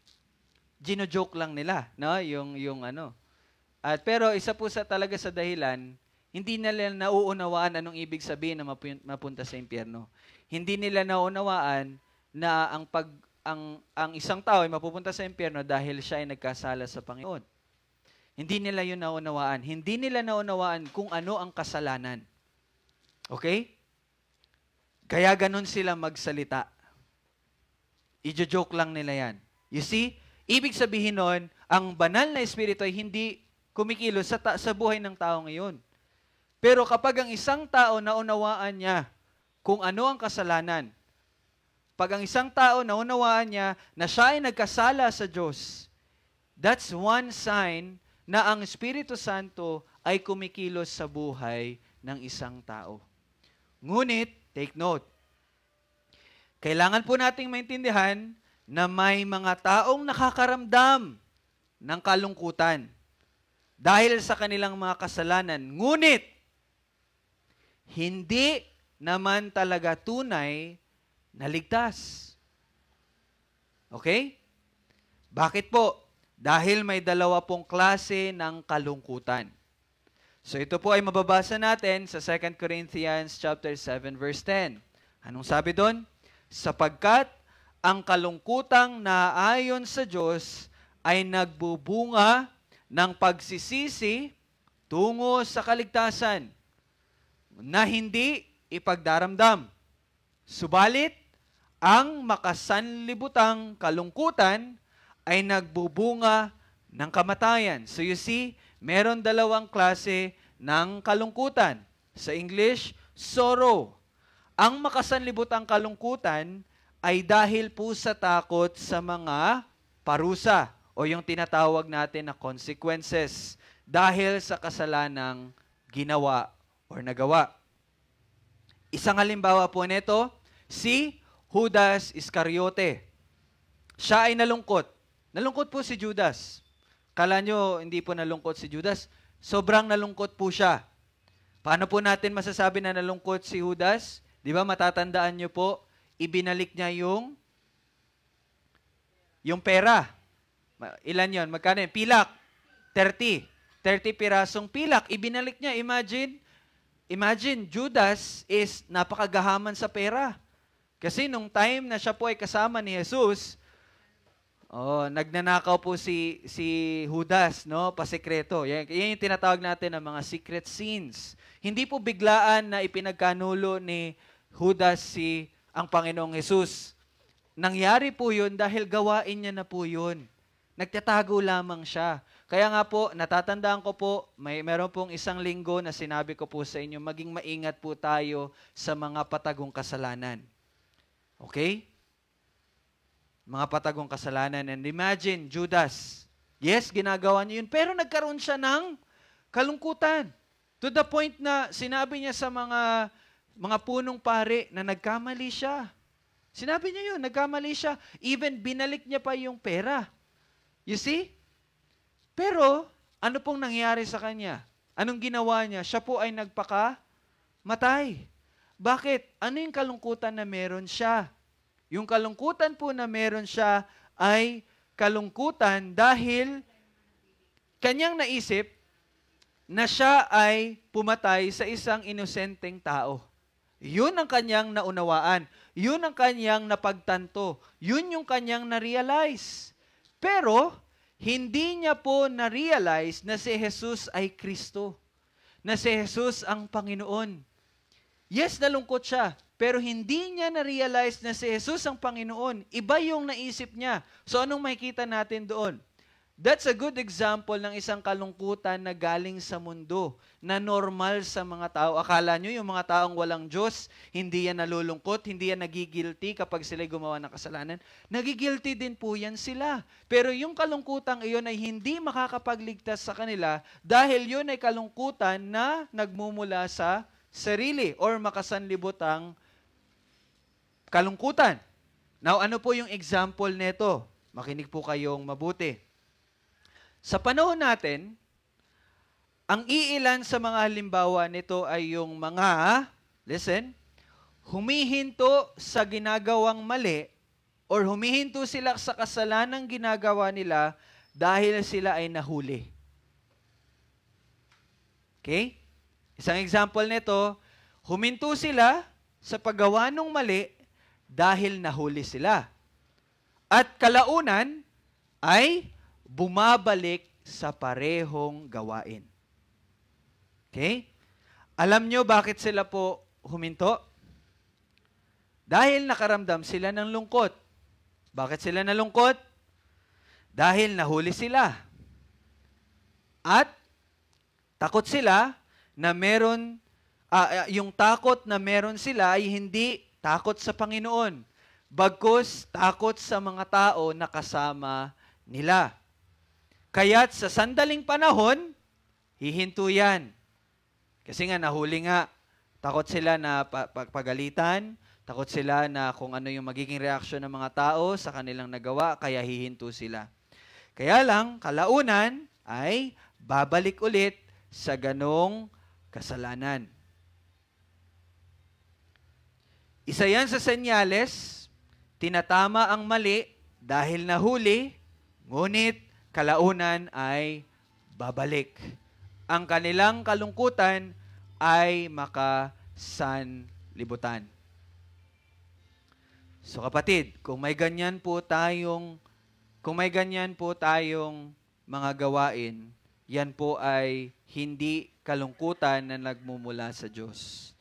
gino-joke lang nila, no? Yung ano. Pero isa po talaga sa dahilan, hindi nila nauunawaan anong ibig sabihin na mapunta sa impyerno. Hindi nila nauunawaan na ang isang tao ay mapupunta sa impyerno dahil siya ay nagkasala sa Panginoon. Hindi nila yun naunawaan. Hindi nila naunawaan kung ano ang kasalanan. Okay? Kaya ganun sila magsalita. I-joke lang nila yan. You see? Ibig sabihin nun, ang banal na espiritu ay hindi kumikilos sa buhay ng tao ngayon. Pero kapag ang isang tao naunawaan niya kung ano ang kasalanan, pag ang isang tao naunawaan niya na siya ay nagkasala sa Diyos, that's one sign na ang Espiritu Santo ay kumikilos sa buhay ng isang tao. Ngunit, take note, kailangan po nating maintindihan na may mga taong nakakaramdam ng kalungkutan dahil sa kanilang mga kasalanan. Ngunit, hindi naman talaga tunay naligtas. Okay? Bakit po? Dahil may dalawa pong klase ng kalungkutan. So ito po ay mababasa natin sa 2 Corinthians chapter 7 verse 10. Anong sabi doon? Sapagkat ang kalungkutang naayon sa Diyos ay nagbubunga ng pagsisisi tungo sa kaligtasan na hindi ipagdaramdam. Subalit, ang makasanlibutang kalungkutan ay nagbubunga ng kamatayan. So you see, meron dalawang klase ng kalungkutan. Sa English, sorrow. Ang makasanlibutang kalungkutan ay dahil po sa takot sa mga parusa o yung tinatawag natin na consequences dahil sa kasalanang ginawa or nagawa. Isang halimbawa po nito, si Judas Iscariote. Siya ay nalungkot. Nalungkot po si Judas. Kala nyo, hindi po nalungkot si Judas? Sobrang nalungkot po siya. Paano po natin masasabi na nalungkot si Judas? Di ba matatandaan nyo po, ibinalik niya yung pera. Ilan yon? Magkano yun? Pilak. 30 pirasong pilak. Ibinalik niya. Imagine, Judas is napakagahaman sa pera. Kasi nung time na siya po ay kasama ni Jesus, nagnanakaw po si Judas, no? Pasekreto. Yan yung tinatawag natin ng mga secret sins. Hindi po biglaan na ipinagkanulo ni Judas ang Panginoong Jesus. Nangyari po yun dahil gawain niya na po yun. Nagtatago lamang siya. Kaya nga po, natatandaan ko po, meron pong isang linggo na sinabi ko po sa inyo, maging maingat po tayo sa mga patagong kasalanan. Okay? Mga patagong kasalanan. And imagine, Judas. Yes, ginagawa niya yun. Pero nagkaroon siya ng kalungkutan. To the point na sinabi niya sa mga punong pare na nagkamali siya. Sinabi niya yun, nagkamali siya. Even binalik niya pa yung pera. You see? Pero, ano pong nangyari sa kanya? Anong ginawa niya? Siya po ay nagpakamatay. Bakit? Ano yung kalungkutan na meron siya? Yung kalungkutan po na meron siya ay kalungkutan dahil kanyang naisip na siya ay pumatay sa isang inosenteng tao. Yun ang kanyang naunawaan. Yun ang kanyang napagtanto. Yun yung kanyang na-realize. Pero, hindi niya po na-realize na si Jesus ay Kristo. Na si Jesus ang Panginoon. Yes, nalungkot siya. Pero hindi niya na-realize na si Jesus ang Panginoon. Iba yung naisip niya. So anong makikita natin doon? That's a good example ng isang kalungkutan na galing sa mundo, na normal sa mga tao. Akala nyo yung mga taong walang Diyos, hindi yan nalulungkot, hindi yan nagigilty kapag sila gumawa ng kasalanan. Nagigilty din po yan sila. Pero yung kalungkutang iyon ay hindi makakapagligtas sa kanila dahil yun ay kalungkutan na nagmumula sa sarili or makasanlibotang kalungkutan. Now, ano po yung example nito? Makinig po kayong mabuti. Sa panahon natin, ang iilan sa mga halimbawa nito ay yung mga, listen, humihinto sa ginagawang mali or humihinto sila sa kasalanang ginagawa nila dahil sila ay nahuli. Okay? Isang example nito, huminto sila sa paggawa ng mali dahil nahuli sila. At kalaunan ay bumabalik sa parehong gawain. Okay? Alam nyo bakit sila po huminto? Dahil nakaramdam sila ng lungkot. Bakit sila nalungkot? Dahil nahuli sila. At takot sila na meron, yung takot na meron sila ay hindi takot sa Panginoon. Bagkus takot sa mga tao na kasama nila. Kaya't sa sandaling panahon, hihinto yan. Kasi nga, nahuli nga. Takot sila na pagalitan, takot sila na kung ano yung magiging reaksyon ng mga tao sa kanilang nagawa, kaya hihinto sila. Kaya lang, kalaunan ay babalik ulit sa ganong kasalanan. Isa yan sa senyales, tinatama ang mali dahil nahuli, ngunit kalaunan ay babalik. Ang kanilang kalungkutan ay makasanlibutan. So kapatid, kung may ganyan po tayong mga gawain, yan po ay hindi kalungkutan na nagmumula sa Diyos.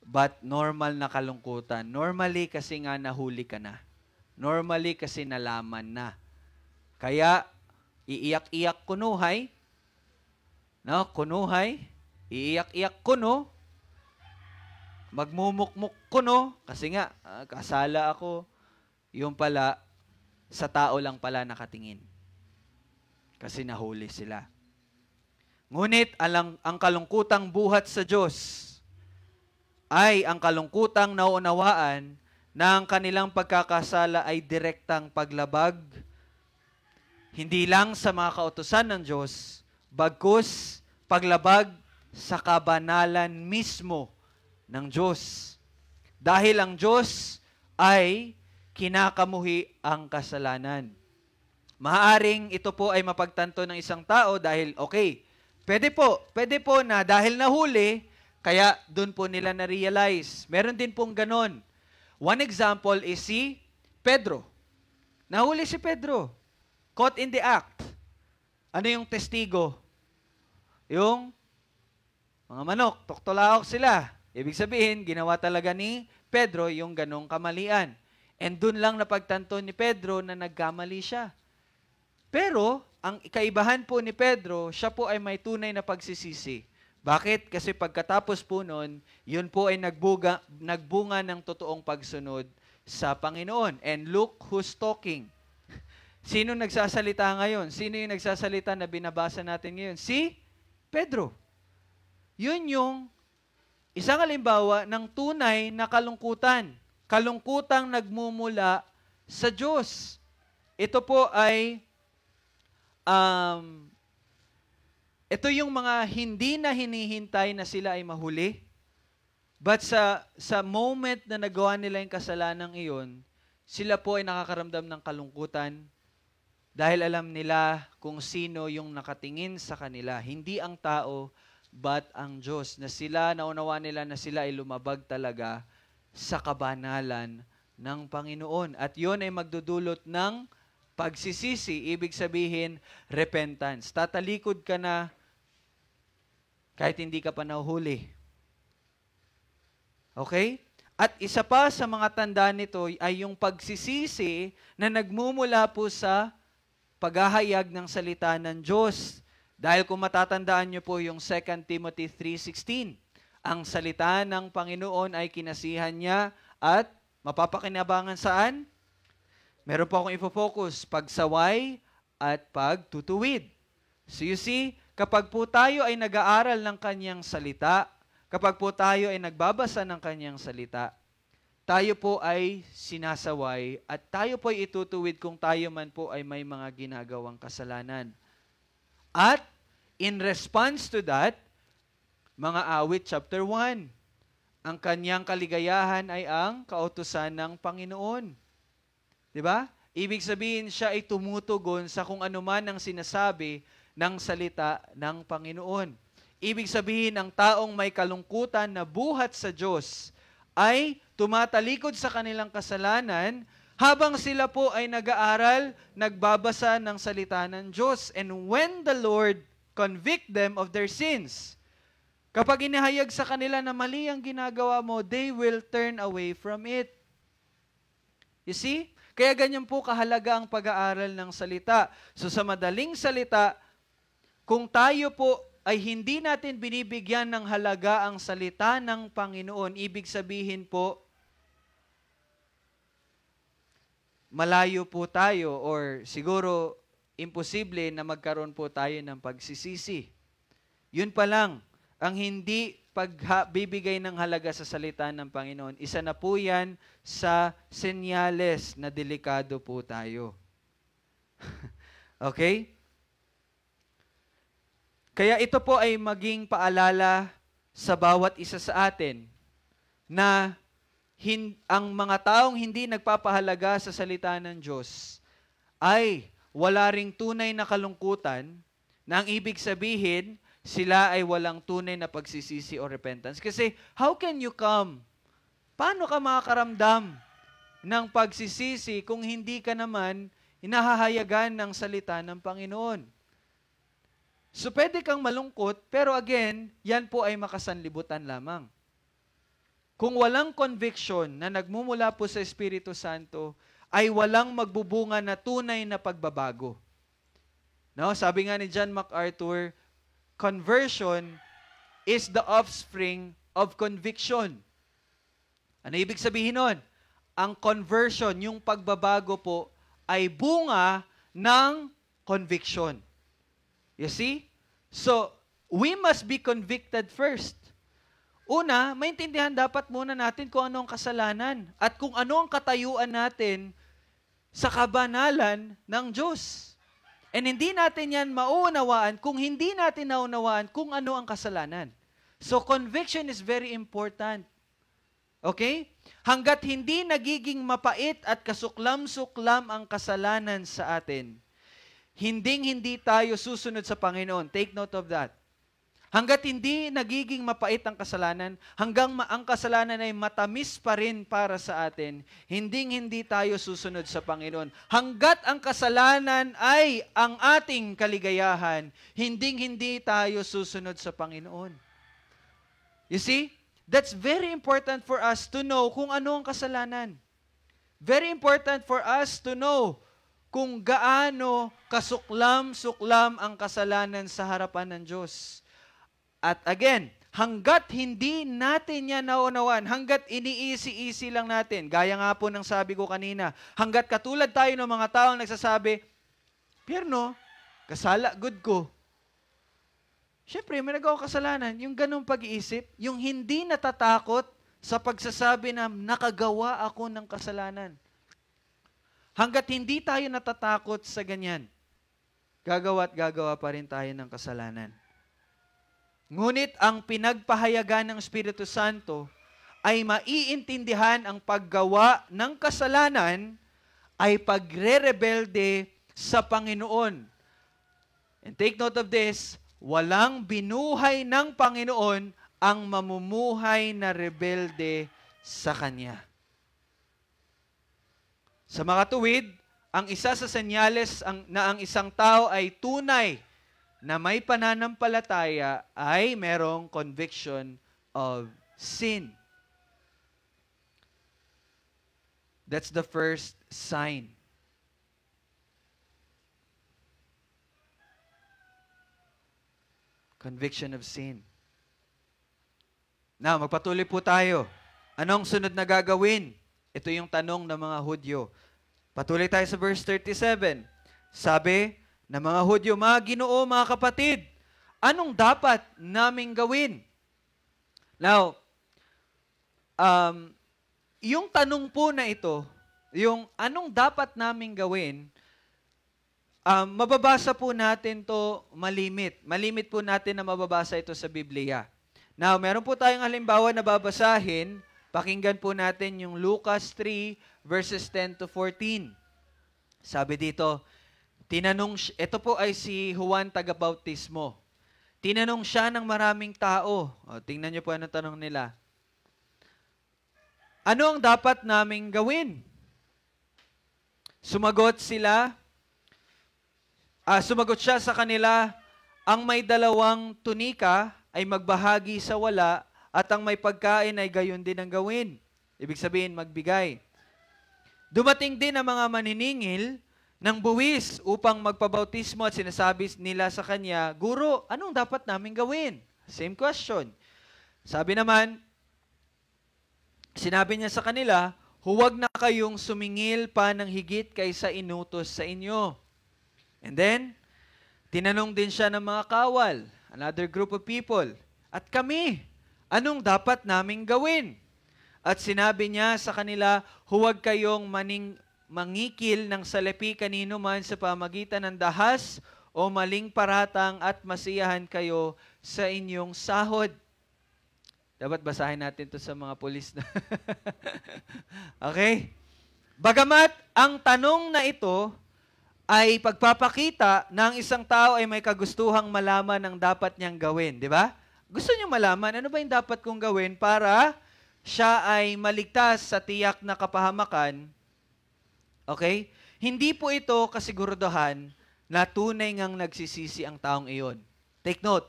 But normal na kalungkutan. Normally kasi nga nahuli ka na. Normally kasi nalaman na. Kaya iiyak-iyak kunuhay, no? Kunuhay, iiyak-iyak kuno, magmumukmuk kuno, kasi nga, kasala ako, yung pala, sa tao lang pala nakatingin. Kasi nahuli sila. Ngunit, ang kalungkutang buhat sa Diyos, ay ang kalungkutang nauunawaan na ang kanilang pagkakasala ay direktang paglabag, hindi lang sa mga kautusan ng Diyos, bagkus paglabag sa kabanalan mismo ng Diyos. Dahil ang Diyos ay kinakamuhi ang kasalanan. Maaaring ito po ay mapagtanto ng isang tao dahil, okay, pwede po na dahil nahuli, kaya doon po nila na-realize. Meron din pong ganon. One example is si Pedro. Nahuli si Pedro. Caught in the act. Ano yung testigo? Yung mga manok, tuktulaok sila. Ibig sabihin, ginawa talaga ni Pedro yung ganong kamalian. And dun lang napagtanto ni Pedro na nagkamali siya. Pero, ang kaibahan po ni Pedro, siya po ay may tunay na pagsisisi. Bakit? Kasi pagkatapos po nun, yun po ay nagbunga ng totoong pagsunod sa Panginoon. And look who's talking. Sino nagsasalita ngayon? Sino yung nagsasalita na binabasa natin ngayon? Si Pedro. Yun yung isang halimbawa ng tunay na kalungkutan. Kalungkutang nagmumula sa Diyos. Ito po ay, ito yung mga hindi na hinihintay na sila ay mahuli. But sa moment na nagawa nila yung kasalanang iyon, sila po ay nakakaramdam ng kalungkutan dahil alam nila kung sino yung nakatingin sa kanila. Hindi ang tao, but ang Diyos. Na sila, naunawa nila na sila ay lumabag talaga sa kabanalan ng Panginoon. At yun ay magdudulot ng pagsisisi. Ibig sabihin, repentance. Tatalikod ka na kahit hindi ka pa nahuhuli. Okay? At isa pa sa mga tanda nito ay yung pagsisisi na nagmumula po sa paghahayag ng salita ng Diyos. Dahil kung matatandaan niyo po yung 2 Timothy 3:16, ang salita ng Panginoon ay kinasihan niya at mapapakinabangan saan? Meron po akong ifo-focus, pagsaway at pagtutuwid. So you see, kapag po tayo ay nag-aaral ng kanyang salita, kapag po tayo ay nagbabasa ng kanyang salita, tayo po ay sinasaway at tayo po ay itutuwid kung tayo man po ay may mga ginagawang kasalanan. At in response to that, mga awit chapter 1, ang kanyang kaligayahan ay ang kautusan ng Panginoon. Diba? Ibig sabihin siya ay tumutugon sa kung ano man ang sinasabi ng salita ng Panginoon. Ibig sabihin, ang taong may kalungkutan na buhat sa Diyos ay tumatalikod sa kanilang kasalanan habang sila po ay nag-aaral, nagbabasa ng salita ng Diyos. And when the Lord convict them of their sins, kapag inihayag sa kanila na mali ang ginagawa mo, they will turn away from it. You see? Kaya ganyan po kahalaga ang pag-aaral ng salita. So sa madaling salita, kung tayo po ay hindi natin binibigyan ng halaga ang salita ng Panginoon, ibig sabihin po, malayo po tayo or siguro imposible na magkaroon po tayo ng pagsisisi. Yun pa lang, ang hindi pagbibigay ng halaga sa salita ng Panginoon, isa na po yan sa senyales na delikado po tayo. Okay? Kaya ito po ay maging paalala sa bawat isa sa atin na ang mga taong hindi nagpapahalaga sa salita ng Diyos ay wala ring tunay na kalungkutan na ang ibig sabihin sila ay walang tunay na pagsisisi o repentance. Kasi how can you come? Paano ka makakaramdam ng pagsisisi kung hindi ka naman hinahahayagan ng salita ng Panginoon? So, pwede kang malungkot, pero again, yan po ay makasanlibutan lamang. Kung walang conviction na nagmumula po sa Espiritu Santo, ay walang magbubunga na tunay na pagbabago. No? Sabi nga ni John MacArthur, conversion is the offspring of conviction. Ano ibig sabihin nun? Ang conversion, yung pagbabago po, ay bunga ng conviction. You see? So, we must be convicted first. Una, maintindihan dapat muna natin kung ano ang kasalanan at kung ano ang katayuan natin sa kabanalan ng Diyos. And hindi natin yan maunawaan kung hindi natin naunawaan kung ano ang kasalanan. So, conviction is very important. Okay? Hanggat hindi nagiging mapait at kasuklam-suklam ang kasalanan sa atin, hindi tayo susunod sa Panginoon. Take note of that. Hanggat hindi nagiging mapait ang kasalanan, hanggang ang kasalanan ay matamis pa rin para sa atin, hindi tayo susunod sa Panginoon. Hanggat ang kasalanan ay ang ating kaligayahan, hindi tayo susunod sa Panginoon. You see? That's very important for us to know kung ano ang kasalanan. Very important for us to know kung gaano kasuklam-suklam ang kasalanan sa harapan ng Diyos. At again, hanggat hindi natin yan naunawaan, hanggat iniisi-isi lang natin, gaya nga po ng sabi ko kanina, hanggat katulad tayo ng mga taong nagsasabi, Pierno, kasala, good ko. Siyempre, may nagawa kasalanan. Yung ganong pag-iisip, yung hindi natatakot sa pagsasabi na nakagawa ako ng kasalanan. Hanggat hindi tayo natatakot sa ganyan, gagawa pa rin tayo ng kasalanan. Ngunit ang pinagpahayagan ng Espiritu Santo ay maiintindihan ang paggawa ng kasalanan ay pagre-rebelde sa Panginoon. And take note of this, walang binuhay ng Panginoon ang mamumuhay na rebelde sa Kanya. Sa mga tuwid, ang isa sa senyales na ang isang tao ay tunay na may pananampalataya ay merong conviction of sin. That's the first sign. Conviction of sin. Now, magpatuloy po tayo. Anong sunod na gagawin? Ito yung tanong ng mga Hudyo. Patuloy tayo sa verse 37. Sabi ng mga Hudyo, mga Ginoo, mga kapatid, anong dapat naming gawin? Now, yung tanong po na ito, yung anong dapat naming gawin, mababasa po natin to malimit. Malimit po natin na mababasa ito sa Biblia. Now, meron po tayong halimbawa na babasahin. Pakinggan po natin yung Lucas 3 verses 10 to 14. Sabi dito, ito po ay si Juan Tagabautismo. Tinanong siya ng maraming tao. Tingnan niyo po anong tanong nila. Ano ang dapat naming gawin? Sumagot siya sa kanila, ang may 2 tunika ay magbahagi sa wala at ang may pagkain ay gayon din ang gawin. Ibig sabihin, magbigay. Dumating din ang mga maniningil ng buwis upang magpabautismo at sinasabi nila sa kanya, Guro, anong dapat namin gawin? Same question. Sabi naman, sinabi niya sa kanila, huwag na kayong sumingil pa ng higit kaysa inutos sa inyo. And then, tinanong din siya ng mga kawal, another group of people, at kami, anong dapat naming gawin? At sinabi niya sa kanila, huwag kayong mangikil ng salapi kanino man sa pamagitan ng dahas o maling paratang at masiyahan kayo sa inyong sahod. Dapat basahin natin to sa mga pulis na. Okay? Bagamat ang tanong na ito ay pagpapakita na ang isang tao ay may kagustuhang malaman ang dapat niyang gawin. Di ba? Gusto niyo malaman, ano ba yung dapat kong gawin para siya ay maligtas sa tiyak na kapahamakan? Okay? Hindi po ito kasiguraduhan na tunay ngang nagsisisi ang taong iyon. Take note.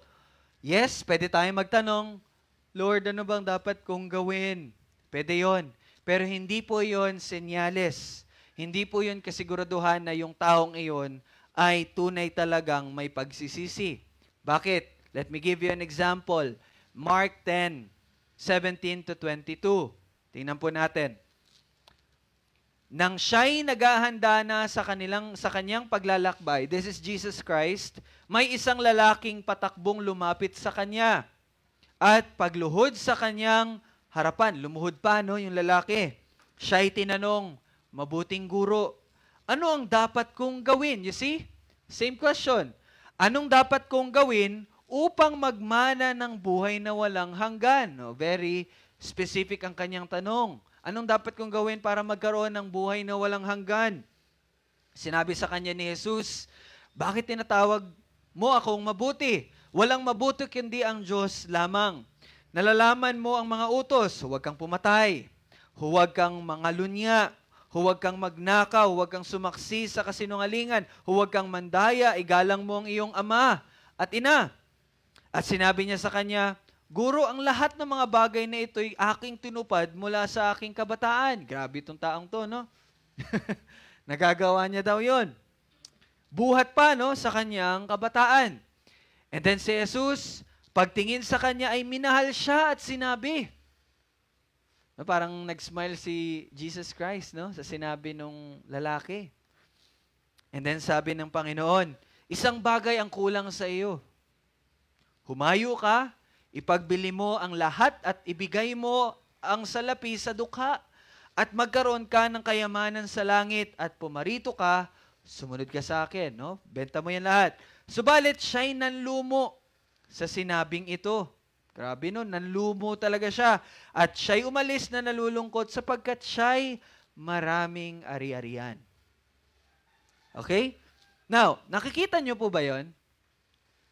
Yes, pwede tayong magtanong, Lord, ano bang dapat kong gawin? Pwede yon. Pero hindi po yon senyales. Hindi po yun kasiguraduhan na yung taong iyon ay tunay talagang may pagsisisi. Bakit? Let me give you an example. Mark 10, 17 to 22. Tingnan po natin. Nang siya'y naghahanda na sa kanyang paglalakbay, this is Jesus Christ, may isang lalaking patakbong lumapit sa kanya. At pagluhod sa kanyang harapan, lumuhod pa yung lalaki. Siya'y tinanong, mabuting guro, ano ang dapat kong gawin? You see? Same question. Anong dapat kong gawin upang magmana ng buhay na walang hanggan? No, very specific ang kanyang tanong. Anong dapat kong gawin para magkaroon ng buhay na walang hanggan? Sinabi sa kanya ni Jesus, bakit tinatawag mo akong mabuti? Walang mabuti kundi ang Diyos lamang. Nalalaman mo ang mga utos, huwag kang pumatay, huwag kang mangalunya, huwag kang magnakaw, huwag kang sumaksi sa kasinungalingan, huwag kang mandaya, igalang mo ang iyong ama at ina. At sinabi niya sa kanya, Guro, ang lahat ng mga bagay na ito ay aking tinupad mula sa aking kabataan. Grabe itong taong to, no? Nagagawa niya daw yon. Buhat pa, no, sa kanyang kabataan. And then si Jesus, pagtingin sa kanya ay minahal siya at sinabi, no, parang nag-smile si Jesus Christ, no, sa sinabi nung lalaki. And then sabi ng Panginoon, isang bagay ang kulang sa iyo. Humayo ka, ipagbili mo ang lahat at ibigay mo ang salapi sa dukha at magkaroon ka ng kayamanan sa langit at pumarito ka, sumunod ka sa akin, no? Benta mo yan lahat. Subalit siya'y nanlumo sa sinabing ito. Grabe nun, nanlumo talaga siya. At siya'y umalis na nalulungkot sapagkat siya'y maraming ari-arian. Okay? Now, nakikita niyo po ba yon?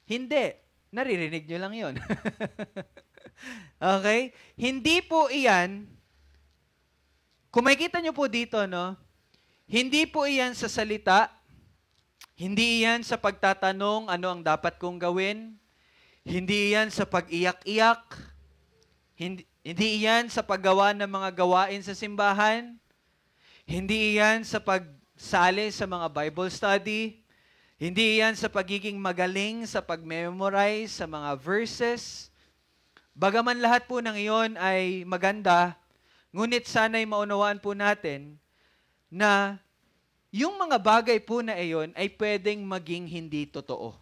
Hindi. Naririnig nyo lang yon. Okay? Hindi po iyan, kung makikita nyo po dito, no? Hindi po iyan sa salita, hindi iyan sa pagtatanong ano ang dapat kong gawin, hindi iyan sa pag-iyak-iyak, hindi iyan sa paggawa ng mga gawain sa simbahan, Hindi yan sa pagsali sa mga Bible study. Hindi yan sa pagiging magaling sa pag-memorize sa mga verses. Bagaman lahat po ng iyon ay maganda, ngunit sana'y maunawaan po natin na yung mga bagay po na iyon ay pwedeng maging hindi totoo.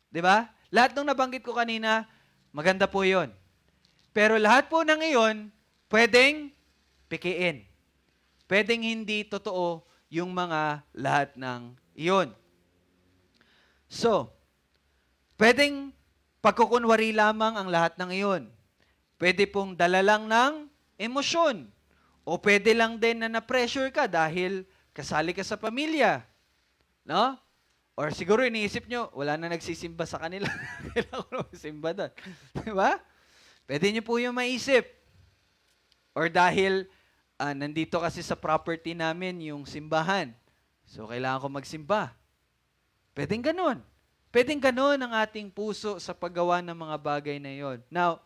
'Di ba? Lahat ng nabanggit ko kanina, maganda po yon. Pero lahat po ng iyon, pwedeng pikiin. Pwedeng hindi totoo yung mga lahat ng iyon. So, pwedeng pagkukunwari lamang ang lahat ng iyon. Pwede pong dala lang ng emosyon. O pwede lang din na na-pressure ka dahil kasali ka sa pamilya. No? Or siguro iniisip nyo, wala na nagsisimba sa kanila. Kailangan ko na magsimba doon. Diba? Pwede nyo po yung maisip. Or dahil nandito kasi sa property namin yung simbahan. So, kailangan ko magsimba. Pwedeng ganun. Pwedeng ganun ang ating puso sa paggawa ng mga bagay na yon. Now,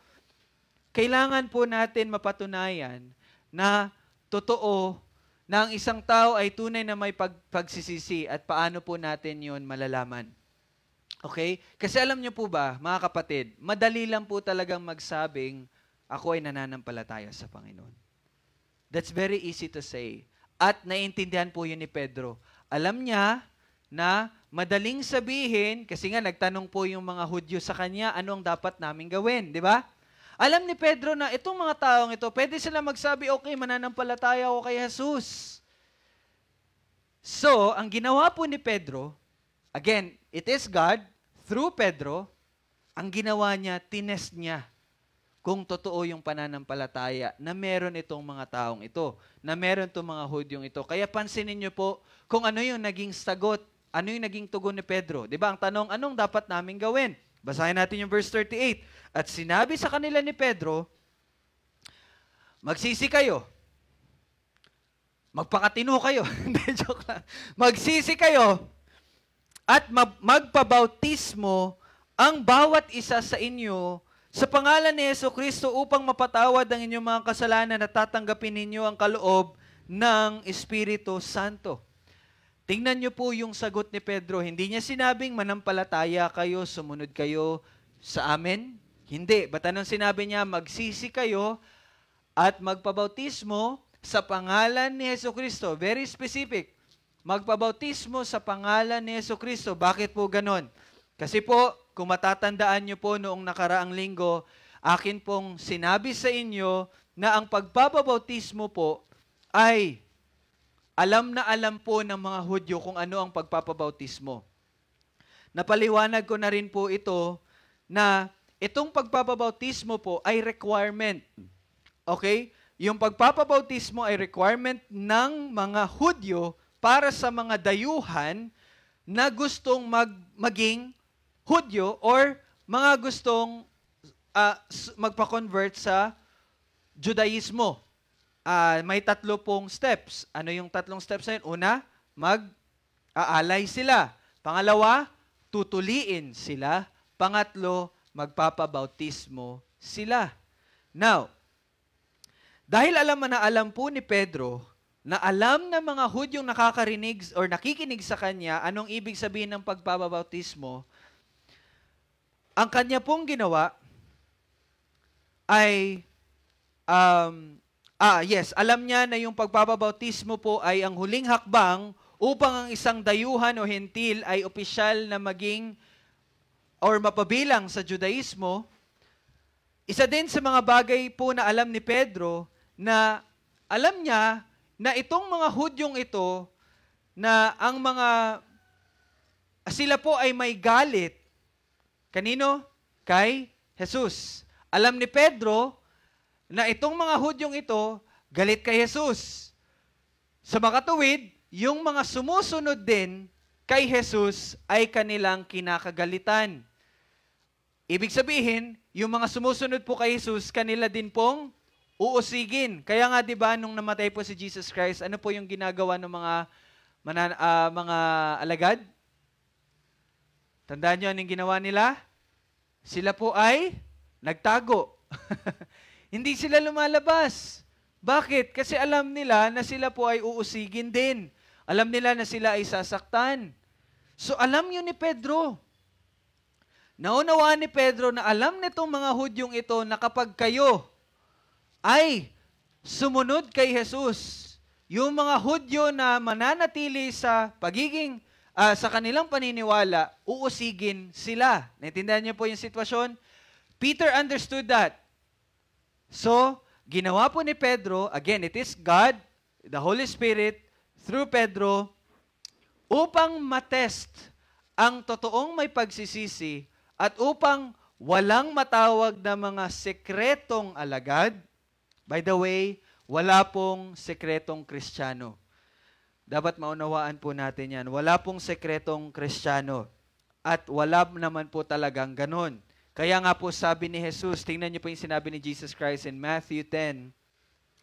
kailangan po natin mapatunayan na totoo na ang isang tao ay tunay na may pagsisisi at paano po natin yon malalaman. Okay? Kasi alam niyo po ba, mga kapatid, madali lang po talagang magsabing, ako ay nananampalataya sa Panginoon. That's very easy to say. At naiintindihan po yun ni Pedro. Alam niya na madaling sabihin, kasi nga nagtanong po yung mga Hudyo sa kanya, ano ang dapat naming gawin, di ba? Alam ni Pedro na itong mga taong ito, pwede sila magsabi, okay, mananampalataya ako kay Jesus. So, ang ginawa po ni Pedro, again, it is God, through Pedro, ang ginawa niya, tinest niya kung totoo yung pananampalataya na meron itong mga taong ito, na meron itong mga Hudyong ito. Kaya pansinin niyo po kung ano yung naging sagot, ano yung naging tugon ni Pedro. Di ba? Ang tanong, anong dapat namin gawin? Basahin natin yung verse 38. At sinabi sa kanila ni Pedro, magsisi kayo. Magpakatino kayo. Hindi, joke lang. Magsisi kayo at magpabautismo ang bawat isa sa inyo sa pangalan ni Jesucristo upang mapatawad ang inyong mga kasalanan at tatanggapin ninyo ang kaloob ng Espiritu Santo. Tingnan niyo po yung sagot ni Pedro. Hindi niya sinabing manampalataya kayo, sumunod kayo sa amin. Hindi. Ba't anong sinabi niya? Magsisi kayo at magpabautismo sa pangalan ni Jesucristo. Very specific. Magpabautismo sa pangalan ni Jesucristo. Bakit po ganon? Kasi po, kung matatandaan niyo po noong nakaraang linggo, akin pong sinabi sa inyo na ang pagpapabautismo po ay alam na alam po ng mga Hudyo kung ano ang pagpapabautismo. Napaliwanag ko na rin po ito na itong pagpapabautismo po ay requirement. Okay? Yung pagpapabautismo ay requirement ng mga Hudyo para sa mga dayuhan na gustong maging Hudyo or mga gustong magpa-convert sa Judaismo. May 3 pong steps. Ano yung 3 steps na yun? Una, mag-aalay sila. Pangalawa, tutuliin sila. Pangatlo, magpapabautismo sila. Now, dahil alam po ni Pedro na alam ng mga Hudyong nakakarinig or nakikinig sa kanya anong ibig sabihin ng pagpapabautismo, ang kanya pong ginawa ay alam niya na yung pagpapabautismo po ay ang huling hakbang upang ang isang dayuhan o hentil ay opisyal na maging or mapabilang sa Judaismo. Isa din sa mga bagay po na alam ni Pedro na alam niya na itong mga Hudyong ito na ang mga sila po ay may galit. Kanino? Kay Jesus. Alam ni Pedro na itong mga Hudyong ito, galit kay Jesus. Sa makatuwid, yung mga sumusunod din kay Jesus ay kanilang kinakagalitan. Ibig sabihin, yung mga sumusunod po kay Jesus, kanila din pong uusigin. Kaya nga 'di ba nung namatay po si Jesus Christ, ano po yung ginagawa ng mga alagad? Tandaan niyo anong ginawa nila? Sila po ay nagtago. Hindi sila lumalabas. Bakit? Kasi alam nila na sila po ay uusigin din. Alam nila na sila ay sasaktan. So alam yun ni Pedro. Naunawaan ni Pedro na alam nitong mga Hudyong ito na kapag kayo ay sumunod kay Jesus, yung mga Hudyo na mananatili sa pagiging, sa kanilang paniniwala, uusigin sila. Naintindihan niyo po yung sitwasyon? Peter understood that. So, ginawa po ni Pedro, again, it is God, the Holy Spirit, through Pedro, upang matest ang totoong may pagsisisi at upang walang matawag na mga sekretong alagad. By the way, wala pong sekretong Kristiyano. Dapat maunawaan po natin yan. Wala pong sekretong Kristiyano. At wala naman po talagang ganon. Kaya nga po sabi ni Jesus, tingnan niyo po yung sinabi ni Jesus Christ in Matthew 10,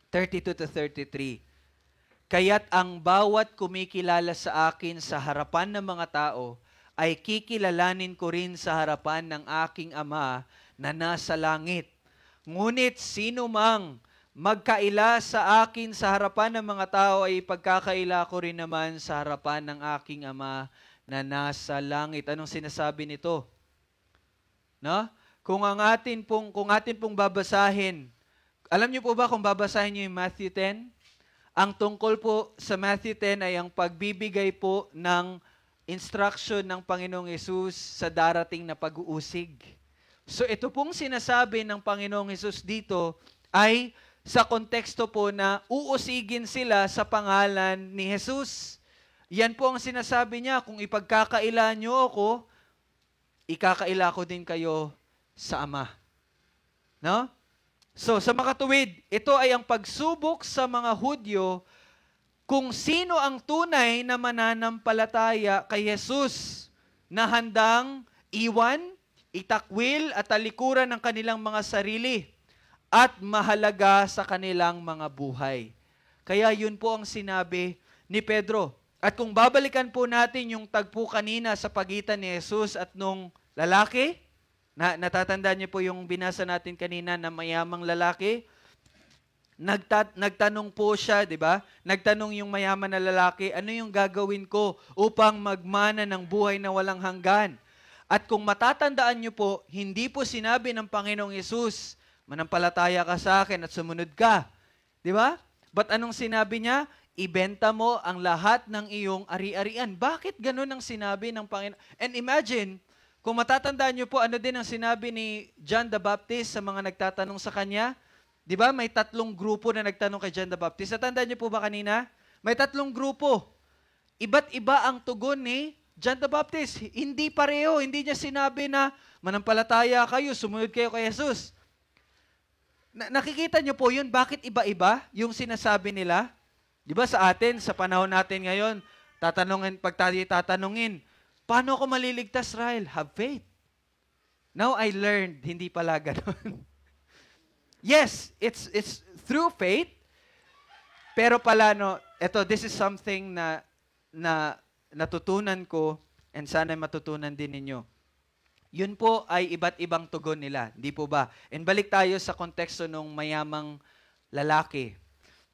32-33. Kaya't ang bawat kumikilala sa akin sa harapan ng mga tao, ay kikilalanin ko rin sa harapan ng aking Ama na nasa langit. Ngunit sino mang magkaila sa akin sa harapan ng mga tao ay pagkakaila ko rin naman sa harapan ng aking Ama na nasa langit. Anong sinasabi nito? No? Kung atin pong babasahin, alam niyo po ba kung babasahin niyo yung Matthew 10? Ang tungkol po sa Matthew 10 ay ang pagbibigay po ng instruction ng Panginoong Hesus sa darating na pag-uusig. So ito pong sinasabi ng Panginoong Hesus dito ay sa konteksto po na uusigin sila sa pangalan ni Jesus. Yan po ang sinasabi niya, kung ipagkakaila niyo ako, ikakaila ko din kayo sa Ama. No? So, sa makatuwid, ito ay ang pagsubok sa mga Hudyo kung sino ang tunay na mananampalataya kay Jesus na handang iwan, itakwil at talikuran ng kanilang mga sarili at mahalaga sa kanilang mga buhay. Kaya yun po ang sinabi ni Pedro. At kung babalikan po natin yung tagpo kanina sa pagitan ni Jesus at nung lalaki, natatandaan niyo po yung binasa natin kanina na mayamang lalaki, nagtanong po siya, di ba? Nagtanong yung mayaman na lalaki, ano yung gagawin ko upang magmana ng buhay na walang hanggan? At kung matatandaan niyo po, hindi po sinabi ng Panginoong Hesus, manampalataya ka sa akin at sumunod ka. Di ba? But anong sinabi niya? Ibenta mo ang lahat ng iyong ari-arian. Bakit ganun ang sinabi ng Panginoon? And imagine, kung matatandaan niyo po, ano din ang sinabi ni John the Baptist sa mga nagtatanong sa kanya? Di ba? May 3 grupo na nagtanong kay John the Baptist. Natandaan niyo po ba kanina? May 3 grupo. Iba't iba ang tugon ni John the Baptist. Hindi pareho. Hindi niya sinabi na manampalataya kayo, sumunod kayo kay Jesus. Nakikita niyo po yun, bakit iba-iba yung sinasabi nila? Di ba sa atin, sa panahon natin ngayon, pag tayo tatanungin, paano ako maliligtas, Rael? Have faith. Now I learned, hindi pala ganun. Yes, it's through faith, pero pala, this is something na natutunan ko, and sana matutunan din ninyo. Yun po ay iba't ibang tugon nila, di po ba? And balik tayo sa konteksto ng mayamang lalaki.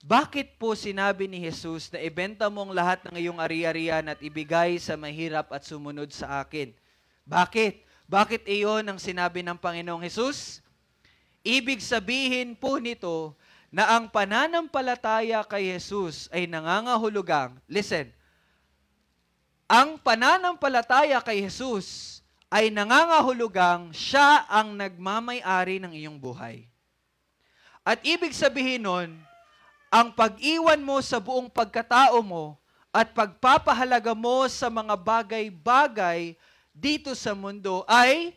Bakit po sinabi ni Jesus na ibenta mong lahat ng iyong ari-arian at ibigay sa mahirap at sumunod sa akin? Bakit? Bakit iyon ang sinabi ng Panginoong Jesus? Ibig sabihin po nito na ang pananampalataya kay Jesus ay nangangahulugang, listen, ang pananampalataya kay Jesus ay nangangahulugang siya ang nagmamay-ari ng iyong buhay. At ibig sabihin nun, ang pag-iwan mo sa buong pagkatao mo at pagpapahalaga mo sa mga bagay-bagay dito sa mundo ay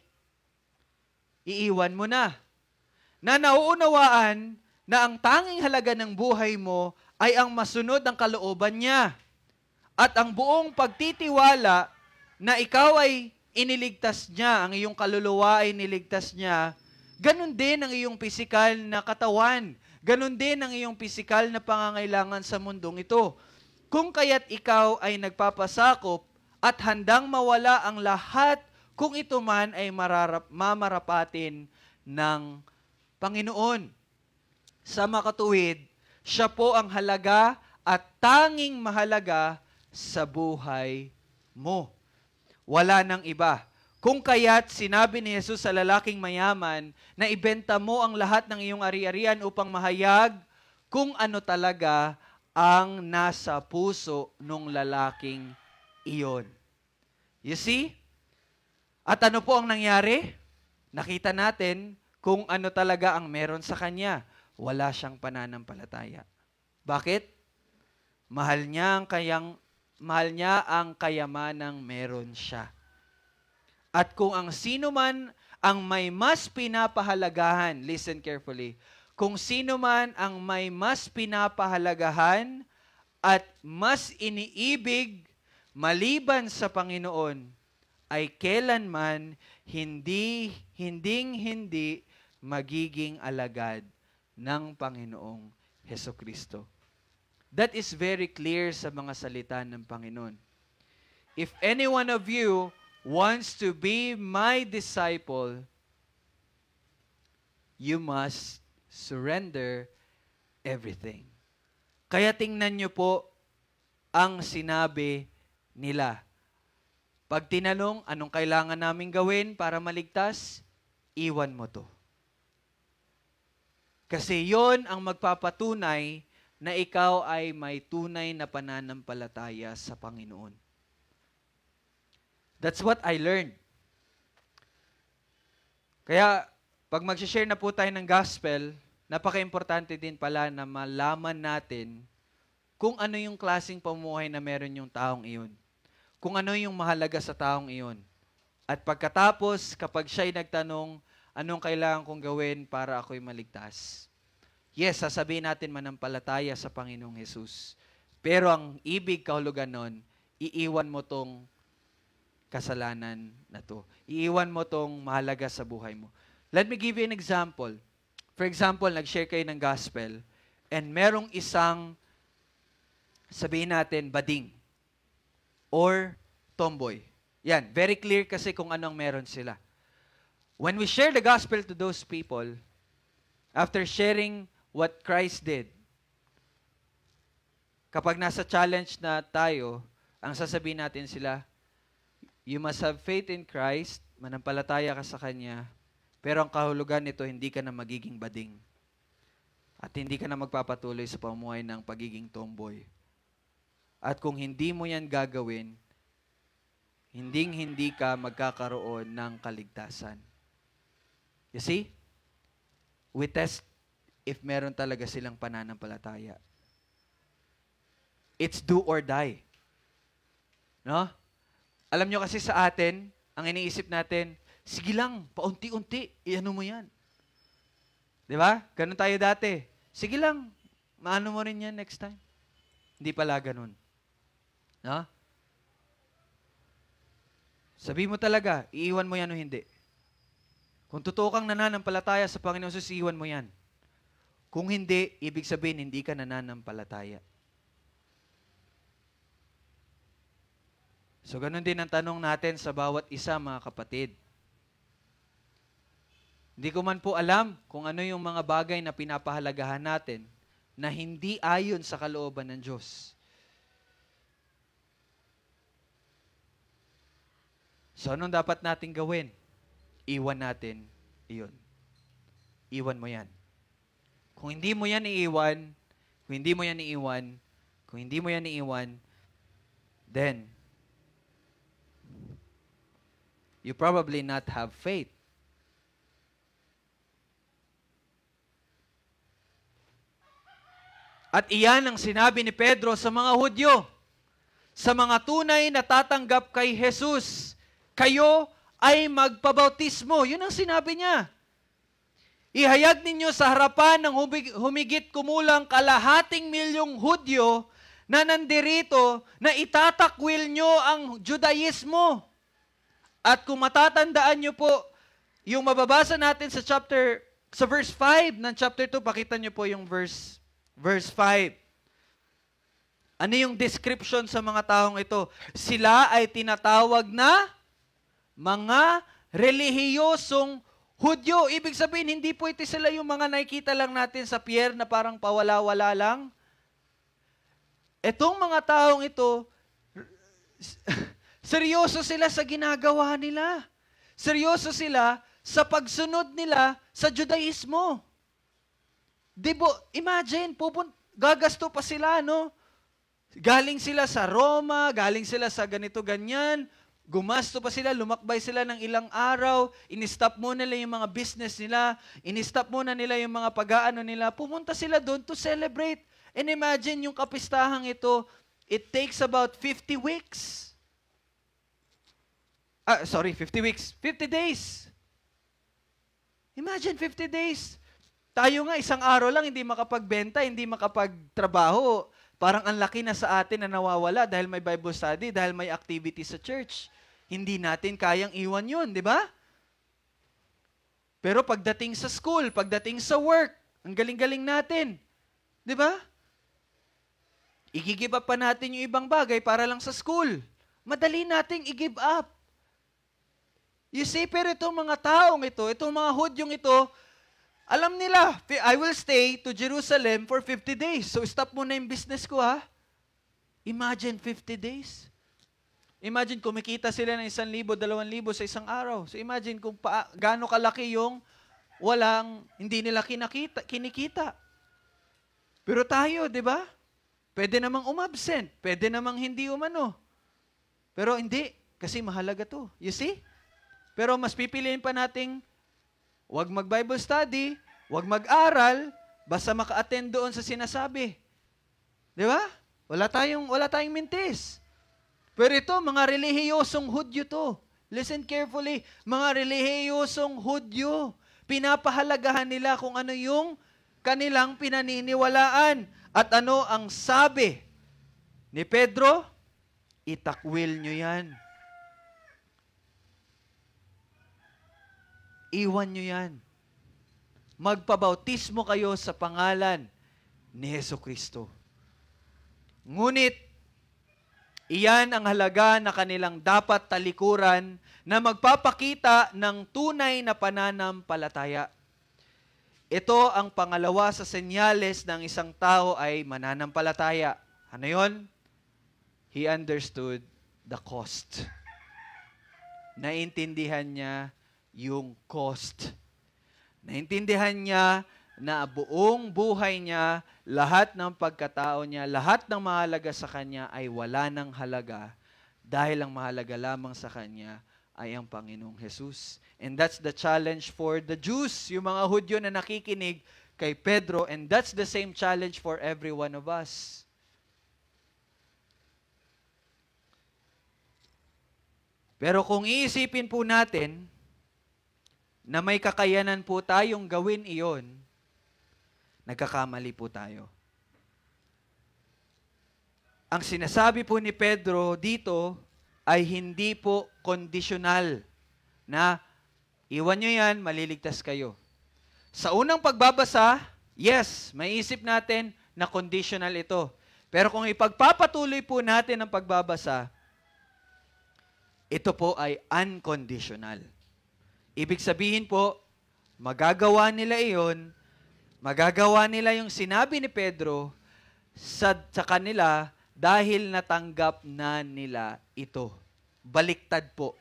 iiwan mo na. Na nauunawaan na ang tanging halaga ng buhay mo ay ang masunod ang kalooban niya. At ang buong pagtitiwala na ikaw ay iniligtas niya, ang iyong kaluluwa ay iniligtas niya, ganun din ang iyong pisikal na katawan. Ganun din ang iyong pisikal na pangangailangan sa mundong ito. Kung kaya't ikaw ay nagpapasakop at handang mawala ang lahat kung ito man ay mamarapatin ng Panginoon. Sa makatuwid, Siya po ang halaga at tanging mahalaga sa buhay mo. Wala nang iba. Kung kaya't sinabi ni Jesus sa lalaking mayaman na ibenta mo ang lahat ng iyong ari-arian upang mahayag kung ano talaga ang nasa puso ng lalaking iyon. You see? At ano po ang nangyari? Nakita natin kung ano talaga ang meron sa kanya. Wala siyang pananampalataya. Bakit? Mahal niya ang kayamanang meron siya. At kung ang sino man ang may mas pinapahalagahan, listen carefully, kung sino man ang may mas pinapahalagahan at mas iniibig maliban sa Panginoon, ay kailanman hindi magiging alagad ng Panginoong Hesukristo. That is very clear sa mga salita ng Panginoon. If any one of you wants to be my disciple, you must surrender everything. Kaya tingnan niyo po ang sinabi nila. Pag tinanong, anong kailangan naming gawin para maligtas? Iwan mo to. Kasi yon ang magpapatunay na ikaw ay may tunay na pananampalataya sa Panginoon. That's what I learned. Kaya, pag mag-share na po tayo ng gospel, napaka-importante din pala na malaman natin kung ano yung klaseng pamumuhay na meron yung taong iyon. Kung ano yung mahalaga sa taong iyon. At pagkatapos, kapag siya'y nagtanong, anong kailangan kong gawin para ako'y maligtas? Yes, sasabihin natin manampalataya sa Panginoong Jesus. Pero ang ibig kahulugan nun, iiwan mo tong kasalanan na to. Iiwan mo tong mahalaga sa buhay mo. Let me give you an example. For example, nag-share kayo ng gospel and merong isang, sabihin natin, bading or tomboy. Yan, very clear kasi kung anong meron sila. When we share the gospel to those people, after sharing what Christ did, kapag nasa challenge na tayo, ang sasabihin natin sila, you must have faith in Christ, manampalataya ka sa Kanya, pero ang kahulugan nito, hindi ka na magiging bading. At hindi ka na magpapatuloy sa pamumuhay ng pagiging tomboy. At kung hindi mo yan gagawin, hindi ka magkakaroon ng kaligtasan. You see? We test if meron talaga silang pananampalataya. It's do or die. No? Alam nyo kasi sa atin, ang iniisip natin, sige lang, paunti-unti, iano mo yan. Di ba? Ganun tayo dati. Sige lang, maano mo rin yan next time. Hindi pala ganun. No? Sabi mo talaga, iiwan mo yan o hindi. Kung totoo kang nananampalataya sa Panginoon Jesus, iiwan mo yan. Kung hindi, ibig sabihin, hindi ka nananampalataya. So, ganun din ang tanong natin sa bawat isa, mga kapatid. Hindi ko man po alam kung ano yung mga bagay na pinapahalagahan natin na hindi ayon sa kalooban ng Diyos. So, anong dapat natin gawin? Iwan natin iyon. Iwan mo yan. Kung hindi mo yan iiwan, then, you probably not have faith. At iyan ang sinabi ni Pedro sa mga Hudyo, sa mga tunay na tatanggap kay Jesus, kayo ay magpabautismo. Yun ang sinabi niya. Ihayag ninyo sa harapan ng humigit kumulang 250,000 Hudyo na nandirito na itatakwil nyo ang Judaismo. At kung matatandaan nyo po, yung mababasa natin sa verse 5 ng chapter 2, pakita nyo po yung verse 5. Ano yung description sa mga taong ito? Sila ay tinatawag na mga relihiyosong Hudyo, ibig sabihin, hindi po ito sila yung mga nakikita lang natin sa pier na parang pawala-wala lang. Etong mga taong ito, seryoso sila sa ginagawa nila. Seryoso sila sa pagsunod nila sa Judaismo. Imagine, gagasto pa sila, no? Galing sila sa Roma, galing sila sa ganito-ganyan, gumasto pa sila, lumakbay sila ng ilang araw, in-stop muna nila yung mga business nila, in-stop muna nila yung mga pag-aano nila, pumunta sila doon to celebrate. And imagine yung kapistahang ito, it takes about 50 weeks. 50 weeks. 50 days. Imagine 50 days. Tayo nga, isang araw lang, hindi makapagbenta, hindi makapagtrabaho. Parang ang laki na sa atin na nawawala dahil may Bible study, dahil may activity sa church. Hindi natin kayang iwan yun, di ba? Pero pagdating sa school, pagdating sa work, ang galing-galing natin. Di ba? I-give up pa natin yung ibang bagay para lang sa school. Madali nating i-give up. You see, pero itong mga taong ito, itong mga Hudyong ito, alam nila, I will stay to Jerusalem for 50 days. So stop muna yung business ko, ha? Imagine 50 days. Imagine kumikita sila ng 1,000, 2,000 sa isang araw. So imagine kung gaano kalaki yung hindi nila kinikita. Pero tayo, di ba? Pwede namang umabsent. Pwede namang hindi umano. Pero hindi, kasi mahalaga to. You see? Pero mas pipiliin pa nating wag mag-Bible study, wag mag-aral, basta maka-attend doon sa sinasabi. Di ba? Wala tayong mintis. Pero ito, mga relihiyosong Hudyo to. Listen carefully. Mga relihiyosong Hudyo. Pinapahalagahan nila kung ano yung kanilang pinaniniwalaan. At ano ang sabi ni Pedro? Itakwil nyo yan. Iwan nyo yan. Magpabautismo kayo sa pangalan ni Jesucristo. Ngunit, iyan ang halaga na kanilang dapat talikuran na magpapakita ng tunay na pananampalataya. Ito ang pangalawa sa senyales ng isang tao ay mananampalataya. Ano yun? He understood the cost. Naintindihan niya yung cost. Naintindihan niya na buong buhay niya, lahat ng pagkatao niya, lahat ng mahalaga sa kanya ay wala ng halaga dahil ang mahalaga lamang sa kanya ay ang Panginoong Jesus. And that's the challenge for the Jews, yung mga Hudyo na nakikinig kay Pedro, and that's the same challenge for every one of us. Pero kung iisipin po natin na may kakayanan po tayong gawin iyon, nagkakamali po tayo. Ang sinasabi po ni Pedro dito ay hindi po conditional na iwan nyo yan, maliligtas kayo. Sa unang pagbabasa, yes, may isip natin na conditional ito. Pero kung ipagpapatuloy po natin ang pagbabasa, ito po ay unconditional. Ibig sabihin po, magagawa nila iyon, magagawa nila yung sinabi ni Pedro sa kanila dahil natanggap na nila ito. Baliktad po.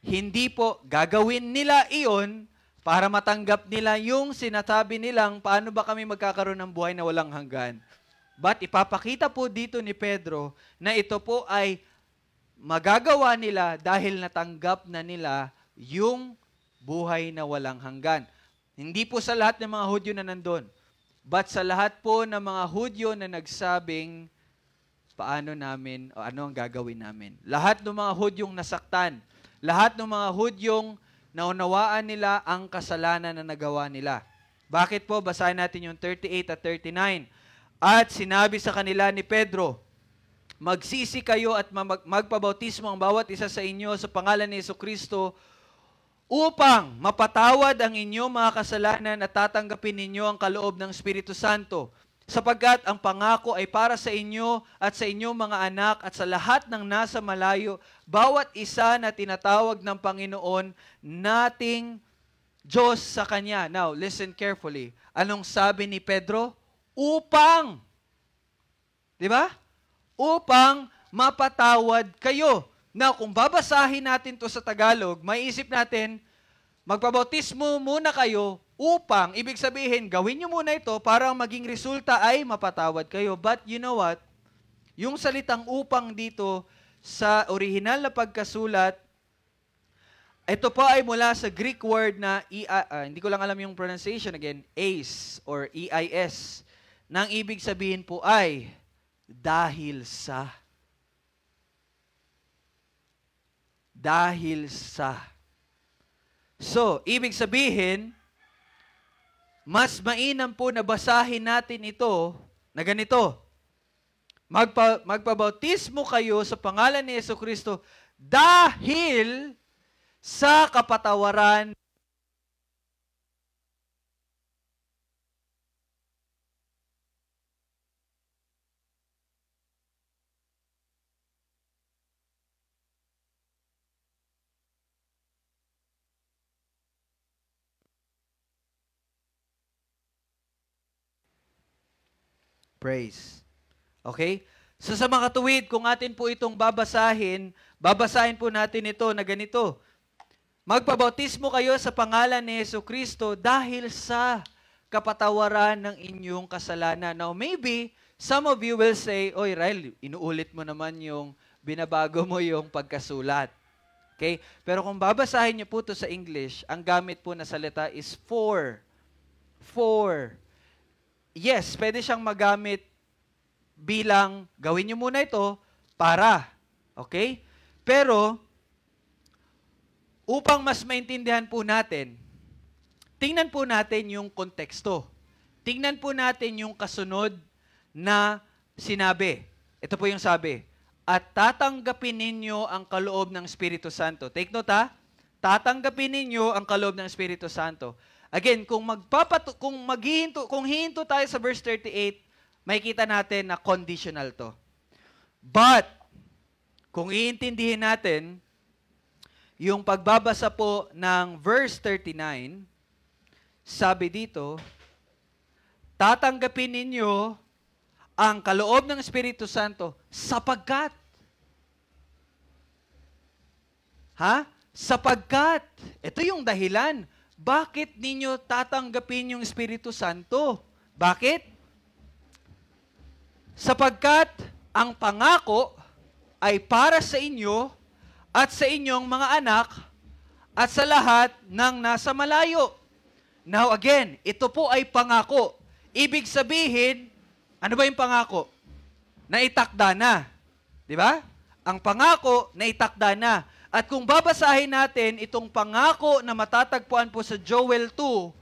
Hindi po gagawin nila iyon para matanggap nila yung sinasabi nilang paano ba kami magkakaroon ng buhay na walang hanggan. But ipapakita po dito ni Pedro na ito po ay magagawa nila dahil natanggap na nila yung buhay na walang hanggan. Hindi po sa lahat ng mga Hudyo na nandun, but sa lahat po ng mga Hudyo na nagsabing paano namin o ano ang gagawin namin. Lahat ng mga Hudyong nasaktan, lahat ng mga Hudyong naunawaan nila ang kasalanan na nagawa nila. Bakit po? Basahin natin yung 38 at 39. At sinabi sa kanila ni Pedro, magsisi kayo at magpabautismo ang bawat isa sa inyo sa pangalan ni Jesucristo upang mapatawad ang inyong mga kasalanan at tatanggapin ninyo ang kaloob ng Espiritu Santo. Sapagkat ang pangako ay para sa inyo at sa inyong mga anak at sa lahat ng nasa malayo, bawat isa na tinatawag ng Panginoon nating Diyos sa kanya. Now, listen carefully. Anong sabi ni Pedro? Upang. Di ba? Upang mapatawad kayo. Now, kung babasahin natin to sa Tagalog, maiisip natin, magpabautismo muna kayo upang, ibig sabihin, gawin nyo muna ito para ang maging resulta ay mapatawad kayo. But you know what? Yung salitang upang dito sa orihinal na pagkasulat, ito pa ay mula sa Greek word na, hindi ko lang alam yung pronunciation again, eis or eis, nang ibig sabihin po ay dahil sa. Dahil sa. So, ibig sabihin, mas mainam po na basahin natin ito na ganito. Magpabautismo kayo sa pangalan ni Jesucristo dahil sa kapatawaran praise. Okay? So sa mga katuwid, kung atin po itong babasahin po natin ito na ganito. Magpabautismo kayo sa pangalan ni Jesucristo dahil sa kapatawaran ng inyong kasalanan. Now maybe, some of you will say, oy Ryle, inuulit mo naman yung binabago mo yung pagkasulat. Okay? Pero kung babasahin niyo po ito sa English, ang gamit po na salita is for. For. Yes, pwede siyang magamit bilang gawin niyo muna ito para. Okay? Pero, upang mas maintindihan po natin, tingnan po natin yung konteksto. Tingnan po natin yung kasunod na sinabi. Ito po yung sabi, at tatanggapin ninyo ang kaloob ng Espiritu Santo. Take note ha, tatanggapin ninyo ang kaloob ng Espiritu Santo. Again, kung hihinto tayo sa verse 38, makikita natin na conditional to. But, kung iintindihin natin, yung pagbabasa po ng verse 39, sabi dito, tatanggapin ninyo ang kaloob ng Espiritu Santo sapagkat. Sapagkat. Ito yung dahilan. Bakit ninyo tatanggapin yung Espiritu Santo? Bakit? Sapagkat ang pangako ay para sa inyo at sa inyong mga anak at sa lahat ng nasa malayo. Now again, ito po ay pangako. Ibig sabihin, ano ba yung pangako? Naitakda na. Di ba? Ang pangako, naitakda na. At kung babasahin natin itong pangako na matatagpuan po sa Joel 2,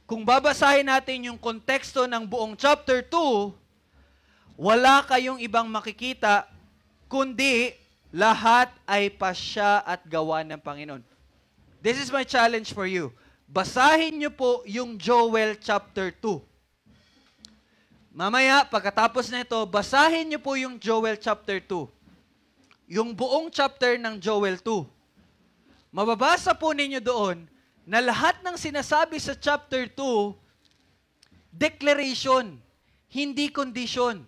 kung babasahin natin yung konteksto ng buong chapter 2, wala kayong ibang makikita, kundi lahat ay pasya at gawa ng Panginoon. This is my challenge for you. Basahin niyo po yung Joel chapter 2. Mamaya, pagkatapos na ito, basahin niyo po yung Joel chapter 2. Yung buong chapter ng Joel 2. Mababasa po ninyo doon na lahat ng sinasabi sa chapter 2, declaration, hindi condition.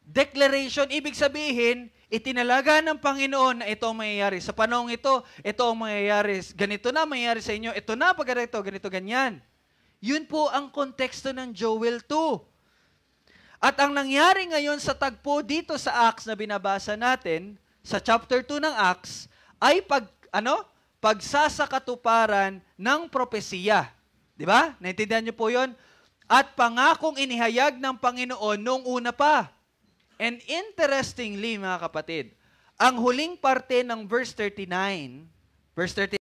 Declaration, ibig sabihin, itinalaga ng Panginoon na ito ang mangyayari. Sa panahong ito ang mangyayari. Ganito na mangyayari sa inyo. Ito na pag ganito, ganyan. Yun po ang konteksto ng Joel 2. At ang nangyari ngayon sa tagpo dito sa Acts na binabasa natin, sa chapter 2 ng Acts, ay pagsasakatuparan ng propesiya. Di ba? Naintindihan niyo po yun? At pangakong inihayag ng Panginoon noong una pa. And interestingly, mga kapatid, ang huling parte ng verse 39,